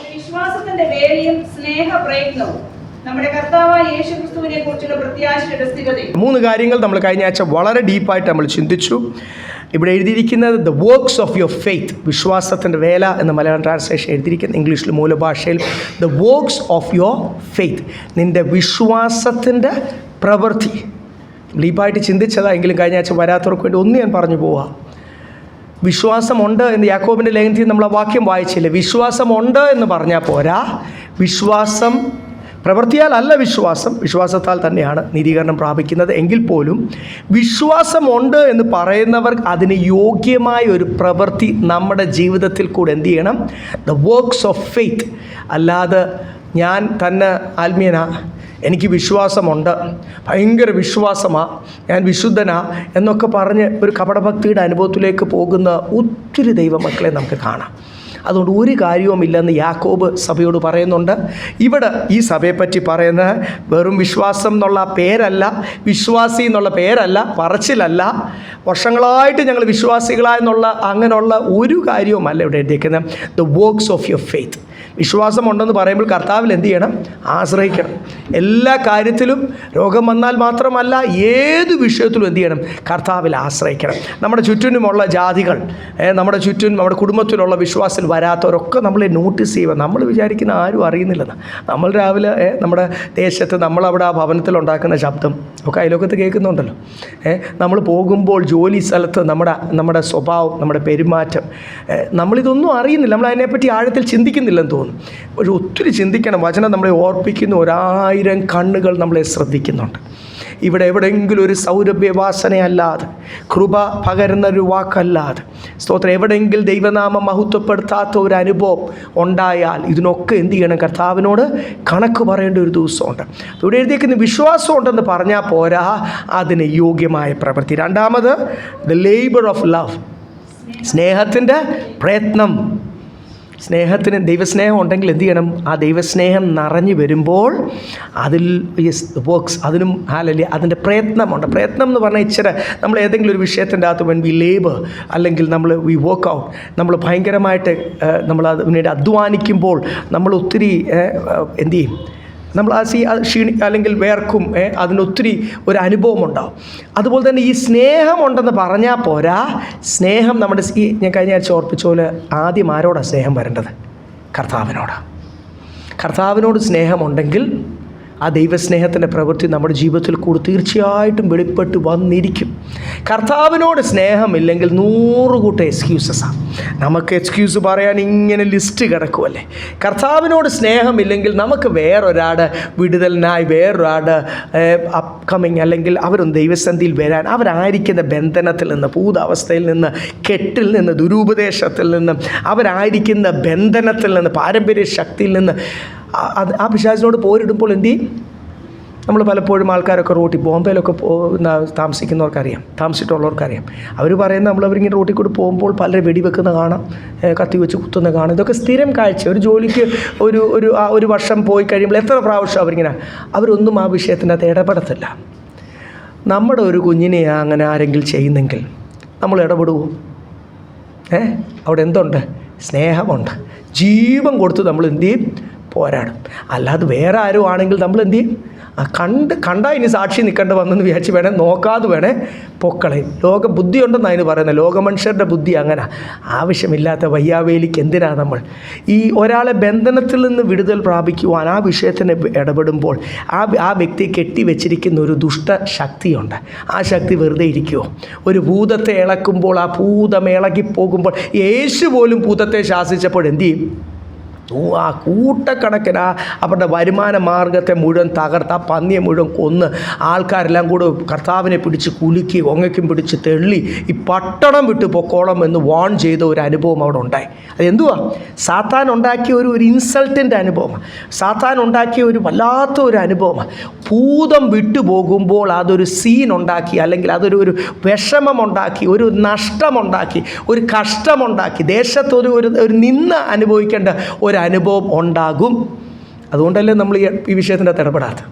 വിശ്വാസത്തിന്റെ വേലയും സ്നേഹപ്രയത്നവും നമ്മുടെ കർത്താവായ യേശുക്രിസ്തുവിനെ കുറിച്ചുള്ള പ്രത്യാശയുടെ സ്ഥിരതയും. 3 കാര്യങ്ങൾ നമ്മൾ കഴിഞ്ഞ ആഴ്ച വളരെ ഡീപ്പായിട്ട് നമ്മൾ ചിന്തിച്ചു. ഇവിടെ എഴുതിയിരിക്കുന്നത് the works of your faith, വിശ്വാസത്തിൻ്റെ വേല എന്ന മലയാളം ട്രാൻസ്ലേഷൻ എഴുതിയിരിക്കുന്നത്, ഇംഗ്ലീഷിൽ മൂലഭാഷയിൽ the works of your faith, നിൻ്റെ വിശ്വാസത്തിൻ്റെ പ്രവൃത്തി. ഡീപ്പായിട്ട് ചിന്തിച്ചതായെങ്കിലും കഴിഞ്ഞ ആഴ്ച വരാത്തവർക്ക് വേണ്ടി ഒന്ന് ഞാൻ പറഞ്ഞു പോവാം. വിശ്വാസമുണ്ട് എന്ന് യാക്കോബിൻ്റെ ലേഖനത്തിൽ നമ്മൾ ആ വാക്യം വായിച്ചില്ലേ. വിശ്വാസമുണ്ട് എന്ന് പറഞ്ഞാൽ പോരാ, വിശ്വാസം പ്രവൃത്തിയാൽ അല്ല, വിശ്വാസത്താൽ തന്നെയാണ് നീതീകരണം പ്രാപിക്കുന്നത്. എങ്കിൽ പോലും വിശ്വാസമുണ്ട് എന്ന് പറയുന്നവർ അതിന് യോഗ്യമായ ഒരു പ്രവൃത്തി നമ്മുടെ ജീവിതത്തിൽ കൂടെ എന്ത് ചെയ്യണം? The works of faith. അല്ലാതെ ഞാൻ തന്നെ ആത്മീയനാ, എനിക്ക് വിശ്വാസമുണ്ട്, ഭയങ്കര വിശ്വാസമാണ്, ഞാൻ വിശുദ്ധനാ എന്നൊക്കെ പറഞ്ഞ് ഒരു കപടഭക്തിയുടെ അനുഭവത്തിലേക്ക് പോകുന്ന ഒത്തിരി ദൈവമക്കളെ നമുക്ക് കാണാം. അതുകൊണ്ട് ഒരു കാര്യവുമില്ലെന്ന് യാക്കോബ് സഭയോട് പറയുന്നുണ്ട്. ഇവിടെ ഈ സഭയെപ്പറ്റി പറയുന്ന വെറും വിശ്വാസം എന്നുള്ള പേരല്ല, വിശ്വാസി എന്നുള്ള പേരല്ല, പറച്ചിലല്ല, വർഷങ്ങളായിട്ട് ഞങ്ങൾ വിശ്വാസികളായെന്നുള്ള അങ്ങനെയുള്ള ഒരു കാര്യവുമല്ല ഇവിടെ എഴുതിയിരിക്കുന്നത്. The works of your faith. വിശ്വാസമുണ്ടെന്ന് പറയുമ്പോൾ കർത്താവിൽ എന്ത് ചെയ്യണം? ആശ്രയിക്കണം. എല്ലാ കാര്യത്തിലും, രോഗം വന്നാൽ മാത്രമല്ല, ഏത് വിഷയത്തിലും എന്ത് ചെയ്യണം? കർത്താവിൽ ആശ്രയിക്കണം. നമ്മുടെ ചുറ്റിനുമുള്ള ജാതികൾ, നമ്മുടെ ചുറ്റും നമ്മുടെ കുടുംബത്തിലുള്ള വിശ്വാസത്തിൽ വരാത്തവരൊക്കെ നമ്മളെ നോട്ടീസ് ചെയ്യുക. നമ്മൾ വിചാരിക്കുന്ന ആരും അറിയുന്നില്ലെന്ന്. നമ്മൾ രാവിലെ നമ്മുടെ ദേശത്ത് നമ്മളവിടെ ആ ഭവനത്തിലുണ്ടാക്കുന്ന ശബ്ദം ഒക്കെ അയലോക്കത്ത് കേൾക്കുന്നുണ്ടല്ലോ. നമ്മൾ പോകുമ്പോൾ ജോലി സ്ഥലത്ത് നമ്മുടെ സ്വഭാവം, നമ്മുടെ പെരുമാറ്റം, നമ്മളിതൊന്നും അറിയുന്നില്ല. നമ്മൾ അതിനെപ്പറ്റി ആഴത്തിൽ ചിന്തിക്കുന്നില്ലെന്ന് തോന്നുന്നു. പക്ഷെ ഒത്തിരി ചിന്തിക്കണം. വചനം നമ്മളെ ഓർപ്പിക്കുന്ന 1000 കണ്ണുകൾ നമ്മളെ ശ്രദ്ധിക്കുന്നുണ്ട്. ഇവിടെ എവിടെയെങ്കിലും ഒരു സൗരഭ്യവാസനയല്ലാതെ, കൃപ പകരുന്നൊരു വാക്കല്ലാതെ, സ്തോത്രം, എവിടെയെങ്കിലും ദൈവനാമം മഹത്വപ്പെടുത്താത്ത ഒരു അനുഭവം ഉണ്ടായാൽ ഇതിനൊക്കെ എന്ത് ചെയ്യണം? കർത്താവിനോട് കണക്ക് പറയേണ്ട ഒരു ദിവസമുണ്ട്. ഇവിടെ എഴുതിയിരിക്കുന്ന വിശ്വാസം ഉണ്ടെന്ന് പറഞ്ഞാൽ പോരാ, അതിന് യോഗ്യമായ പ്രവൃത്തി. രണ്ടാമത് ദ ലേബർ ഓഫ് ലവ്, സ്നേഹത്തിൻ്റെ പ്രയത്നം. സ്നേഹത്തിന് ദൈവസ്നേഹം ഉണ്ടെങ്കിൽ എന്ത് ചെയ്യണം? ആ ദൈവസ്നേഹം നിറഞ്ഞു വരുമ്പോൾ അതിൽ വർക്ക്സ്, അതിനും അതിൻ്റെ പ്രയത്നമുണ്ട്. പ്രയത്നം എന്ന് പറഞ്ഞാൽ ഇച്ചിരി നമ്മൾ ഏതെങ്കിലും ഒരു വിഷയത്തിൻ്റെ അകത്ത് വി ലേബർ, അല്ലെങ്കിൽ നമ്മൾ വി വർക്ക് ഔട്ട്, നമ്മൾ ഭയങ്കരമായിട്ട് നമ്മൾ അതിനുവേണ്ടി അധ്വാനിക്കുമ്പോൾ നമ്മൾ ഒത്തിരി എന്ത് ചെയ്യും? നമ്മൾ അല്ലെങ്കിൽ വേർക്കും, അതിനൊത്തിരി ഒരു അനുഭവം ഉണ്ടാവും. അതുപോലെ തന്നെ ഈ സ്നേഹമുണ്ടെന്ന് പറഞ്ഞാൽ പോരാ, സ്നേഹം നമ്മുടെ ഞാൻ കഴിഞ്ഞ ആഴ്ച ഓർപ്പിച്ച പോലെ ആദ്യം ആരോടാണ് സ്നേഹം വരേണ്ടത്? കർത്താവിനോട് സ്നേഹമുണ്ടെങ്കിൽ ആ ദൈവസ്നേഹത്തിൻ്റെ പ്രവൃത്തി നമ്മുടെ ജീവിതത്തിൽ കൂടി തീർച്ചയായിട്ടും വെളിപ്പെട്ട് വന്നിരിക്കും. കർത്താവിനോട് സ്നേഹമില്ലെങ്കിൽ 100 കൂട്ടം എക്സ്ക്യൂസസാണ്. നമുക്ക് എക്സ്ക്യൂസ് പറയാൻ ഇങ്ങനെ ലിസ്റ്റ് കിടക്കുമല്ലേ. കർത്താവിനോട് സ്നേഹമില്ലെങ്കിൽ നമുക്ക് വേറൊരാൾ വിടുതലിനായി, വേറൊരാൾ അപ്കമിങ്, അല്ലെങ്കിൽ അവരൊന്ന് ദൈവസന്ധിയിൽ വരാൻ, അവരായിരിക്കുന്ന ബന്ധനത്തിൽ നിന്ന്, ഭൂതാവസ്ഥയിൽ നിന്ന്, കെട്ടിൽ നിന്ന്, ദുരുപദേശത്തിൽ നിന്ന്, അവരായിരിക്കുന്ന ബന്ധനത്തിൽ നിന്ന്, പാരമ്പര്യ ശക്തിയിൽ നിന്ന് ആ പിശാചിനോട് പോരിടുമ്പോൾ എന്ത് ചെയ്യും? നമ്മൾ പലപ്പോഴും ആൾക്കാരൊക്കെ റോട്ടിൽ, ബോംബെയിലൊക്കെ താമസിക്കുന്നവർക്കറിയാം, താമസിച്ചിട്ടുള്ളവർക്കറിയാം. അവർ പറയുന്നത് അവരിങ്ങനെ റോട്ടിൽ കൂടി പോകുമ്പോൾ പലരെ വെടിവെക്കുന്ന കാണാം, കത്തി വെച്ച് കുത്തുന്ന കാണാം. ഇതൊക്കെ സ്ഥിരം കാഴ്ച. ഒരു ജോലിക്ക് ഒരു വർഷം പോയി കഴിയുമ്പോൾ എത്ര പ്രാവശ്യം അവരൊന്നും ആ വിഷയത്തിനകത്ത് ഇടപെടത്തില്ല. നമ്മുടെ ഒരു കുഞ്ഞിനെ അങ്ങനെ ആരെങ്കിലും ചെയ്യുന്നെങ്കിൽ നമ്മൾ ഇടപെടുമോ? അവിടെ എന്തുണ്ട്? സ്നേഹമുണ്ട്. ജീവൻ കൊടുത്ത് നമ്മൾ എന്ത് ചെയ്യും? പോരാടും. അല്ലാതെ വേറെ ആരും ആണെങ്കിൽ നമ്മൾ എന്ത് ചെയ്യും? കണ്ടാൽ ഇനി സാക്ഷി നിൽക്കേണ്ട വന്നെന്ന് വിചാരിച്ച് വേണേൽ നോക്കാതെ വേണേൽ പൊക്കളയും. ബുദ്ധിയുണ്ടെന്ന് അതിന് പറയുന്നത്. ലോകമനുഷ്യരുടെ ബുദ്ധി അങ്ങനെ. ആവശ്യമില്ലാത്ത വയ്യാവേലിക്ക് എന്തിനാണ് നമ്മൾ ഈ ഒരാളെ ബന്ധനത്തിൽ നിന്ന് വിടുതൽ പ്രാപിക്കുവാൻ ആ വിഷയത്തിന് ഇടപെടുമ്പോൾ ആ വ്യക്തിയെ കെട്ടിവെച്ചിരിക്കുന്ന ഒരു ദുഷ്ടശക്തിയുണ്ട്. ആ ശക്തി വെറുതെ ഇരിക്കുമോ? ഒരു ഭൂതത്തെ ഇളക്കുമ്പോൾ ആ ഭൂതം ഇളകിപ്പോകുമ്പോൾ യേശു പോലും ഭൂതത്തെ ശാസിച്ചപ്പോൾ എന്ത് ചെയ്യും? ആ കൂട്ടക്കണക്കിന് അവരുടെ വരുമാന മാർഗത്തെ മുഴുവൻ തകർത്ത്, ആ പന്നിയെ മുഴുവൻ കൊന്ന് ആൾക്കാരെല്ലാം കൂടെ കർത്താവിനെ പിടിച്ച് കുലുക്കി ഒങ്ങയ്ക്കും പിടിച്ച് തെള്ളി ഈ പട്ടണം വിട്ട് പൊക്കോളം എന്ന് വാൺ ചെയ്ത ഒരു അനുഭവം അവിടെ ഉണ്ടായി. അതെന്തുവാ? സാത്താൻ ഉണ്ടാക്കിയ ഒരു ഇൻസൾട്ടിൻ്റെ അനുഭവമാണ്. സാത്താൻ ഉണ്ടാക്കിയ ഒരു വല്ലാത്ത ഒരു അനുഭവമാണ്. ഭൂതം വിട്ടുപോകുമ്പോൾ അതൊരു സീൻ ഉണ്ടാക്കി, അല്ലെങ്കിൽ അതൊരു വിഷമമുണ്ടാക്കി, ഒരു നഷ്ടമുണ്ടാക്കി, ഒരു കഷ്ടമുണ്ടാക്കി, ദേശത്ത് ഒരു നിന്ന അനുഭവിക്കേണ്ട ഒരു അനുഭവം ഉണ്ടാകും. അതുകൊണ്ടല്ലേ നമ്മൾ ഈ വിഷയത്തിൻ്റെ അകത്ത് ഇടപെടാത്തത്.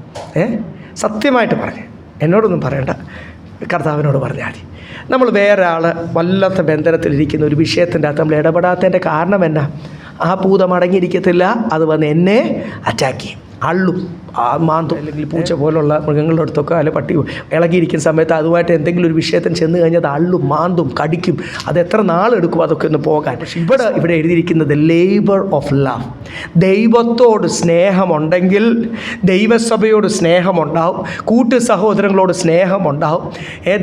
സത്യമായിട്ട് പറഞ്ഞു, എന്നോടൊന്നും പറയണ്ട, കർത്താവിനോട് പറഞ്ഞാൽ മതി. നമ്മൾ വേറെ ആൾ വല്ലാത്ത ബന്ധനത്തിലിരിക്കുന്ന ഒരു വിഷയത്തിൻ്റെ അകത്ത് നമ്മൾ ഇടപെടാത്തതിൻ്റെ കാരണം എന്നാ? ആ ഭൂതം അടങ്ങിയിരിക്കത്തില്ല, അത് വന്ന് എന്നെ അറ്റാക്ക് ചെയ്യും, അള്ളും, മാന്തും. അല്ലെങ്കിൽ പൂച്ച പോലുള്ള മൃഗങ്ങളുടെ അടുത്തൊക്കെ അല്ലെ പട്ടി ഇളകിയിരിക്കുന്ന സമയത്ത് അതുമായിട്ട് എന്തെങ്കിലും ഒരു വിഷയത്തിന് ചെന്ന് കഴിഞ്ഞാൽ അത് അള്ളും, മാന്തും, കടിക്കും. അത് എത്ര നാളെടുക്കും അതൊക്കെ ഒന്ന് പോകാൻ. പക്ഷെ ഇവിടെ എഴുതിയിരിക്കുന്നത് ലേബർ ഓഫ് ലവ്. ദൈവത്തോട് സ്നേഹമുണ്ടെങ്കിൽ ദൈവസഭയോട് സ്നേഹമുണ്ടാവും, കൂട്ടു സഹോദരങ്ങളോട് സ്നേഹമുണ്ടാവും.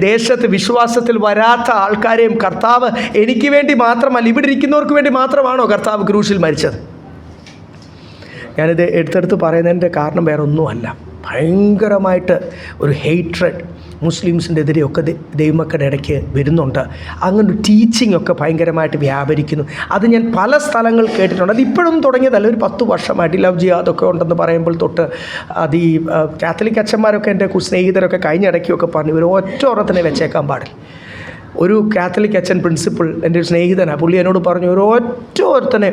ദേശത്ത് വിശ്വാസത്തിൽ വരാത്ത ആൾക്കാരെയും കർത്താവ് എനിക്ക് വേണ്ടി മാത്രമല്ല, ഇവിടെ ഇരിക്കുന്നവർക്ക് വേണ്ടി മാത്രമാണോ കർത്താവ് ക്രൂശിൽ മരിച്ചത്? ഞാനിത് എടുത്തെടുത്ത് പറയുന്നതിൻ്റെ കാരണം വേറെ ഒന്നുമല്ല. ഭയങ്കരമായിട്ട് ഒരു ഹെയ്റ്റ്രഡ് മുസ്ലിംസിൻ്റെ എതിരെയൊക്കെ ദൈവമക്കളുടെ ഇടയ്ക്ക് വരുന്നുണ്ട്. അങ്ങനെ ടീച്ചിങ് ഒക്കെ ഭയങ്കരമായിട്ട് വ്യാപരിക്കുന്നു. അത് ഞാൻ പല സ്ഥലങ്ങൾ കേട്ടിട്ടുണ്ട്. അത് ഇപ്പോഴും തുടങ്ങിയതല്ല, ഒരു 10 വർഷമായിട്ട് ലവ് ജിഹാദൊക്കെ ഉണ്ടെന്ന് പറയുമ്പോൾ തൊട്ട് അത് ഈ കാത്തലിക് അച്ഛന്മാരൊക്കെ എൻ്റെ സ്നേഹിതരൊക്കെ കഴിഞ്ഞ ഇടയ്ക്കൊക്കെ പറഞ്ഞു, ഒരു ഒറ്റ ഓരത്തിനെ വെച്ചേക്കാൻ പാടില്ല. ഒരു കാത്തലിക് അച്ഛൻ പ്രിൻസിപ്പൾ എൻ്റെ ഒരു സ്നേഹിതനാണ്, പുള്ളി എന്നോട് പറഞ്ഞു, ഒരു ഒറ്റ ഒരുത്തനെ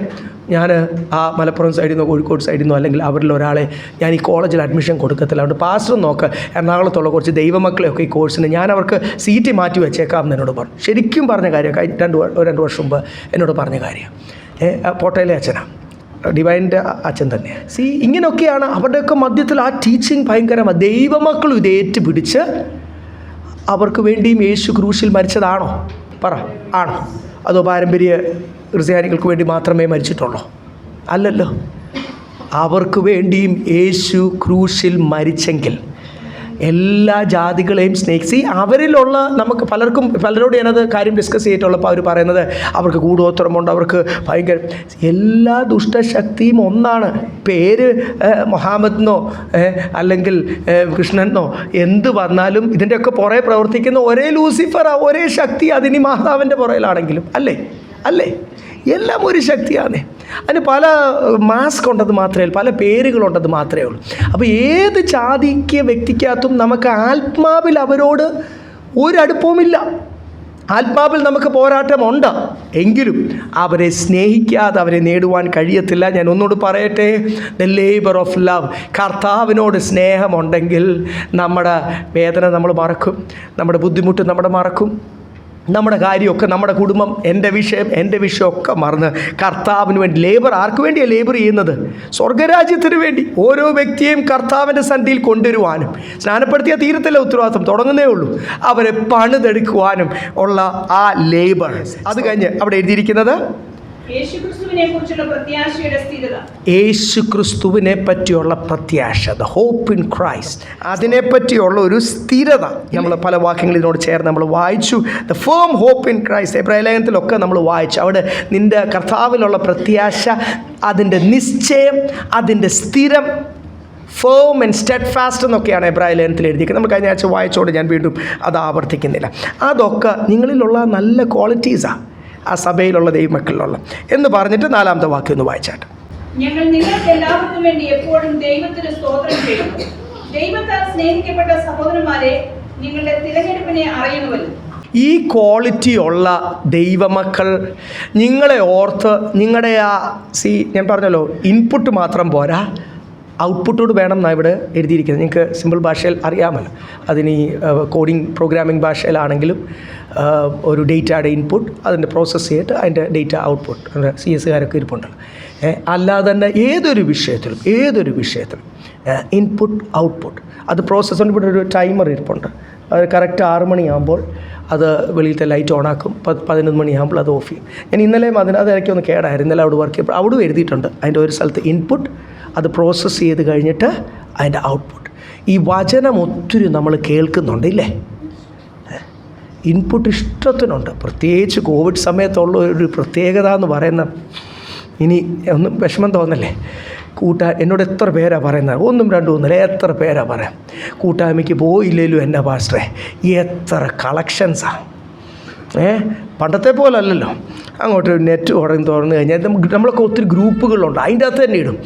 ഞാൻ ആ മലപ്പുറം സൈഡിൽ നിന്നോ കോഴിക്കോട് സൈഡിൽ നിന്നോ അല്ലെങ്കിൽ അവരിൽ ഒരാളെ ഞാൻ ഈ കോളേജിൽ അഡ്മിഷൻ കൊടുക്കത്തില്ല. അതുകൊണ്ട് പാസ്റ്റർ നോക്ക്, എറണാകുളത്തുള്ള കുറച്ച് ദൈവമക്കളെയൊക്കെ ഈ കോഴ്സിന് ഞാൻ അവർക്ക് സീറ്റ് മാറ്റി വെച്ചേക്കാം എന്ന് എന്നോട് പറഞ്ഞു. ശരിക്കും പറഞ്ഞ കാര്യം, രണ്ട് വർഷം മുമ്പ് എന്നോട് പറഞ്ഞ കാര്യം. പോട്ടയിലെ അച്ഛനാണ്, ഡിവൈൻ്റെ അച്ഛൻ തന്നെയാണ്. ഇങ്ങനെയൊക്കെയാണ് അവരുടെയൊക്കെ മധ്യത്തിൽ ആ ടീച്ചിങ് ഭയങ്കരമാണ്. ദൈവമക്കളും ഇത് ഏറ്റുപിടിച്ച് അവർക്ക് വേണ്ടിയും യേശു ക്രൂശിൽ മരിച്ചതാണോ? പറ, ആണോ? അതോ പാരമ്പര്യ ക്രിസ്ത്യാനികൾക്ക് വേണ്ടി മാത്രമേ മരിച്ചിട്ടുള്ളൂ? അല്ലല്ലോ. അവർക്ക് വേണ്ടിയും യേശു ക്രൂശിൽ മരിച്ചെങ്കിൽ എല്ലാ ജാതികളെയും സ്നേഹിച്ച് അവരിലുള്ള നമുക്ക് പലരോട് ഞാനത് കാര്യം ഡിസ്കസ് ചെയ്തിട്ടുള്ളപ്പോൾ അവർ പറയുന്നത് അവർക്ക് കൂടോത്രമുണ്ട്, അവർക്ക് ഭയങ്കര എല്ലാ ദുഷ്ടശക്തിയും ഒന്നാണ്. പേര് മുഹമ്മദെന്നോ അല്ലെങ്കിൽ കൃഷ്ണനെന്നോ എന്ത് വന്നാലും ഇതിൻ്റെയൊക്കെ പുറകെ പ്രവർത്തിക്കുന്ന ഒരേ ലൂസിഫർ, ഒരേ ശക്തി. അതിനി മാതാവിൻ്റെ പുറകിലാണെങ്കിലും അല്ലേ എല്ലാം ഒരു ശക്തിയാണ്. അതിന് പല മാസ്ക് ഉണ്ടത് മാത്രമേ ഉള്ളൂ, പല പേരുകളുണ്ടത് മാത്രമേ ഉള്ളൂ. അപ്പോൾ ഏത് ജാതിക്ക് വ്യക്തിക്കകത്തും നമുക്ക് ആത്മാവിൽ അവരോട് ഒരടുപ്പവുമില്ല. ആത്മാവിൽ നമുക്ക് പോരാട്ടമുണ്ട്, എങ്കിലും അവരെ സ്നേഹിക്കാതെ അവരെ നേടുവാൻ കഴിയത്തില്ല. ഞാൻ ഒന്നുകൂടി പറയട്ടെ, ദ ലേബർ ഓഫ് ലവ്. കർത്താവിനോട് സ്നേഹമുണ്ടെങ്കിൽ നമ്മുടെ വേദന നമ്മൾ മറക്കും, നമ്മുടെ ബുദ്ധിമുട്ട് നമ്മുടെ മറക്കും, നമ്മുടെ കാര്യമൊക്കെ, നമ്മുടെ കുടുംബം, എൻ്റെ വിഷയമൊക്കെ മറന്ന് കർത്താവിന് വേണ്ടി ലേബർ. ആർക്ക് വേണ്ടിയാണ് ലേബർ ചെയ്യുന്നത്? സ്വർഗരാജ്യത്തിന് വേണ്ടി. ഓരോ വ്യക്തിയെയും കർത്താവിൻ്റെ സന്നിധിയിൽ കൊണ്ടുവരുവാനും, സ്നാനപ്പെടുത്തിയ തീരത്തിലെ ഉത്തരവാദിത്വം തുടങ്ങുന്നേ ഉള്ളൂ, അവരെ പണിതെടുക്കുവാനും ഉള്ള ആ ലേബർ. അത് കഴിഞ്ഞ് അവിടെ എഴുതിയിരിക്കുന്നത് യേശുക്രിസ്തുവിനെ പറ്റിയുള്ള പ്രത്യാശ, ദ ഹോപ്പ് ഇൻ ക്രൈസ്റ്റ്. അതിനെപ്പറ്റിയുള്ള ഒരു സ്ഥിരത നമ്മൾ പല വാക്യങ്ങളിൽ ഇതിനോട് ചേർന്ന് നമ്മൾ വായിച്ചു. The firm hope in Christ, എബ്രായ ലേഖനത്തിലൊക്കെ നമ്മൾ വായിച്ചു. അവിടെ നിൻ്റെ കർത്താവിലുള്ള പ്രത്യാശ, അതിൻ്റെ നിശ്ചയം, അതിൻ്റെ സ്ഥിരം, ഫേം ആൻഡ് സ്റ്റെഡ് ഫാസ്റ്റ് എന്നൊക്കെയാണ് എബ്രായ ലേഖനത്തിൽ എഴുതിയിരിക്കുന്നത്. നമ്മൾ കഴിഞ്ഞ ആഴ്ച വായിച്ചോണ്ട് ഞാൻ വീണ്ടും അത് ആവർത്തിക്കുന്നില്ല. അതൊക്കെ നിങ്ങളിലുള്ള നല്ല ക്വാളിറ്റീസാണ്, ആ സഭയിലുള്ള ദൈവമക്കളിലുള്ള എന്ന് പറഞ്ഞിട്ട് 4-ാമത്തെ വാക്യം ഒന്ന് വായിച്ചാട്ട്. ഞങ്ങൾ നിങ്ങൾക്ക് എല്ലാവർക്കും വേണ്ടി എപ്പോഴും ദൈവത്തിന് സ്തോത്രം ചെയ്യുന്നു. ദൈവത്താൽ സ്നേഹിക്കപ്പെട്ട സഹോദരന്മാരെ, നിങ്ങളുടെ തിരഞ്ഞെടുപ്പിനെ അറിയുന്നുവല്ലോ. ഈ ക്വാളിറ്റി ഉള്ള ദൈവമക്കൾ നിങ്ങളെ ഓർത്ത് നിങ്ങളുടെ ഞാൻ പറഞ്ഞല്ലോ, ഇൻപുട്ട് മാത്രം പോരാ, ഔട്ട്പുട്ടോട് വേണം എന്നാണ് ഇവിടെ എഴുതിയിരിക്കുന്നത്. നിങ്ങൾക്ക് സിമ്പിൾ ഭാഷയിൽ അറിയാമല്ലോ. അതിന് ഈ കോഡിംഗ് പ്രോഗ്രാമിംഗ് ഭാഷയിലാണെങ്കിലും ഒരു ഡേറ്റയുടെ ഇൻപുട്ട്, അതിൻ്റെ പ്രോസസ്സ് ചെയ്തിട്ട് അതിൻ്റെ ഡേറ്റ ഔട്ട്പുട്ട്, CS-കാരൊക്കെ ഇരിപ്പുണ്ടല്ലോ. അല്ലാതെ തന്നെ ഏതൊരു വിഷയത്തിലും ഇൻപുട്ട് ഔട്ട്പുട്ട് അത് പ്രോസസ്സ് കൊണ്ട്. ഇവിടെ ഒരു ടൈമർ ഇരിപ്പുണ്ട്, അത് കറക്റ്റ് 6 മണിയാകുമ്പോൾ അത് വെളിയിലത്തെ ലൈറ്റ് ഓണാക്കും, 11 മണിയാകുമ്പോൾ അത് ഓഫ് ചെയ്യും. ഞാൻ ഇന്നലെയും അതിനിടയ്ക്ക് ഒന്ന് കേടായിരുന്നു, ഇന്നലെ അവിടെ വർക്ക് ചെയ്യപ്പോൾ അവിടെ എഴുതിയിട്ടുണ്ട് അതിൻ്റെ ഒരു സ്ഥലത്ത് ഇൻപുട്ട്, അത് പ്രോസസ്സ് ചെയ്ത് കഴിഞ്ഞിട്ട് അതിൻ്റെ ഔട്ട്പുട്ട്. ഈ വചനം ഒത്തിരി നമ്മൾ കേൾക്കുന്നുണ്ട് ഇല്ലേ? ഇൻപുട്ട് ഇഷ്ടത്തിനുണ്ട്. പ്രത്യേകിച്ച് കോവിഡ് സമയത്തുള്ള ഒരു പ്രത്യേകത എന്ന് പറയുന്ന ഇനി ഒന്നും വിഷമം തോന്നല്ലേ. എന്നോട് എത്ര പേരാണ് പറയുന്നത്, 1 2 3 എത്ര പേരാണ് പറയാം, കൂട്ടായ്മയ്ക്ക് പോയില്ലേലും എന്നാ പാസ്റ്ററെ എത്ര കളക്ഷൻസാണ്. പണ്ടത്തെ പോലല്ലല്ലോ. അങ്ങോട്ട് നെറ്റ് തുറന്നു കഴിഞ്ഞാൽ നമ്മളൊക്കെ ഒത്തിരി ഗ്രൂപ്പുകളുണ്ട്, അതിൻ്റെ അകത്ത് തന്നെ ഇടും.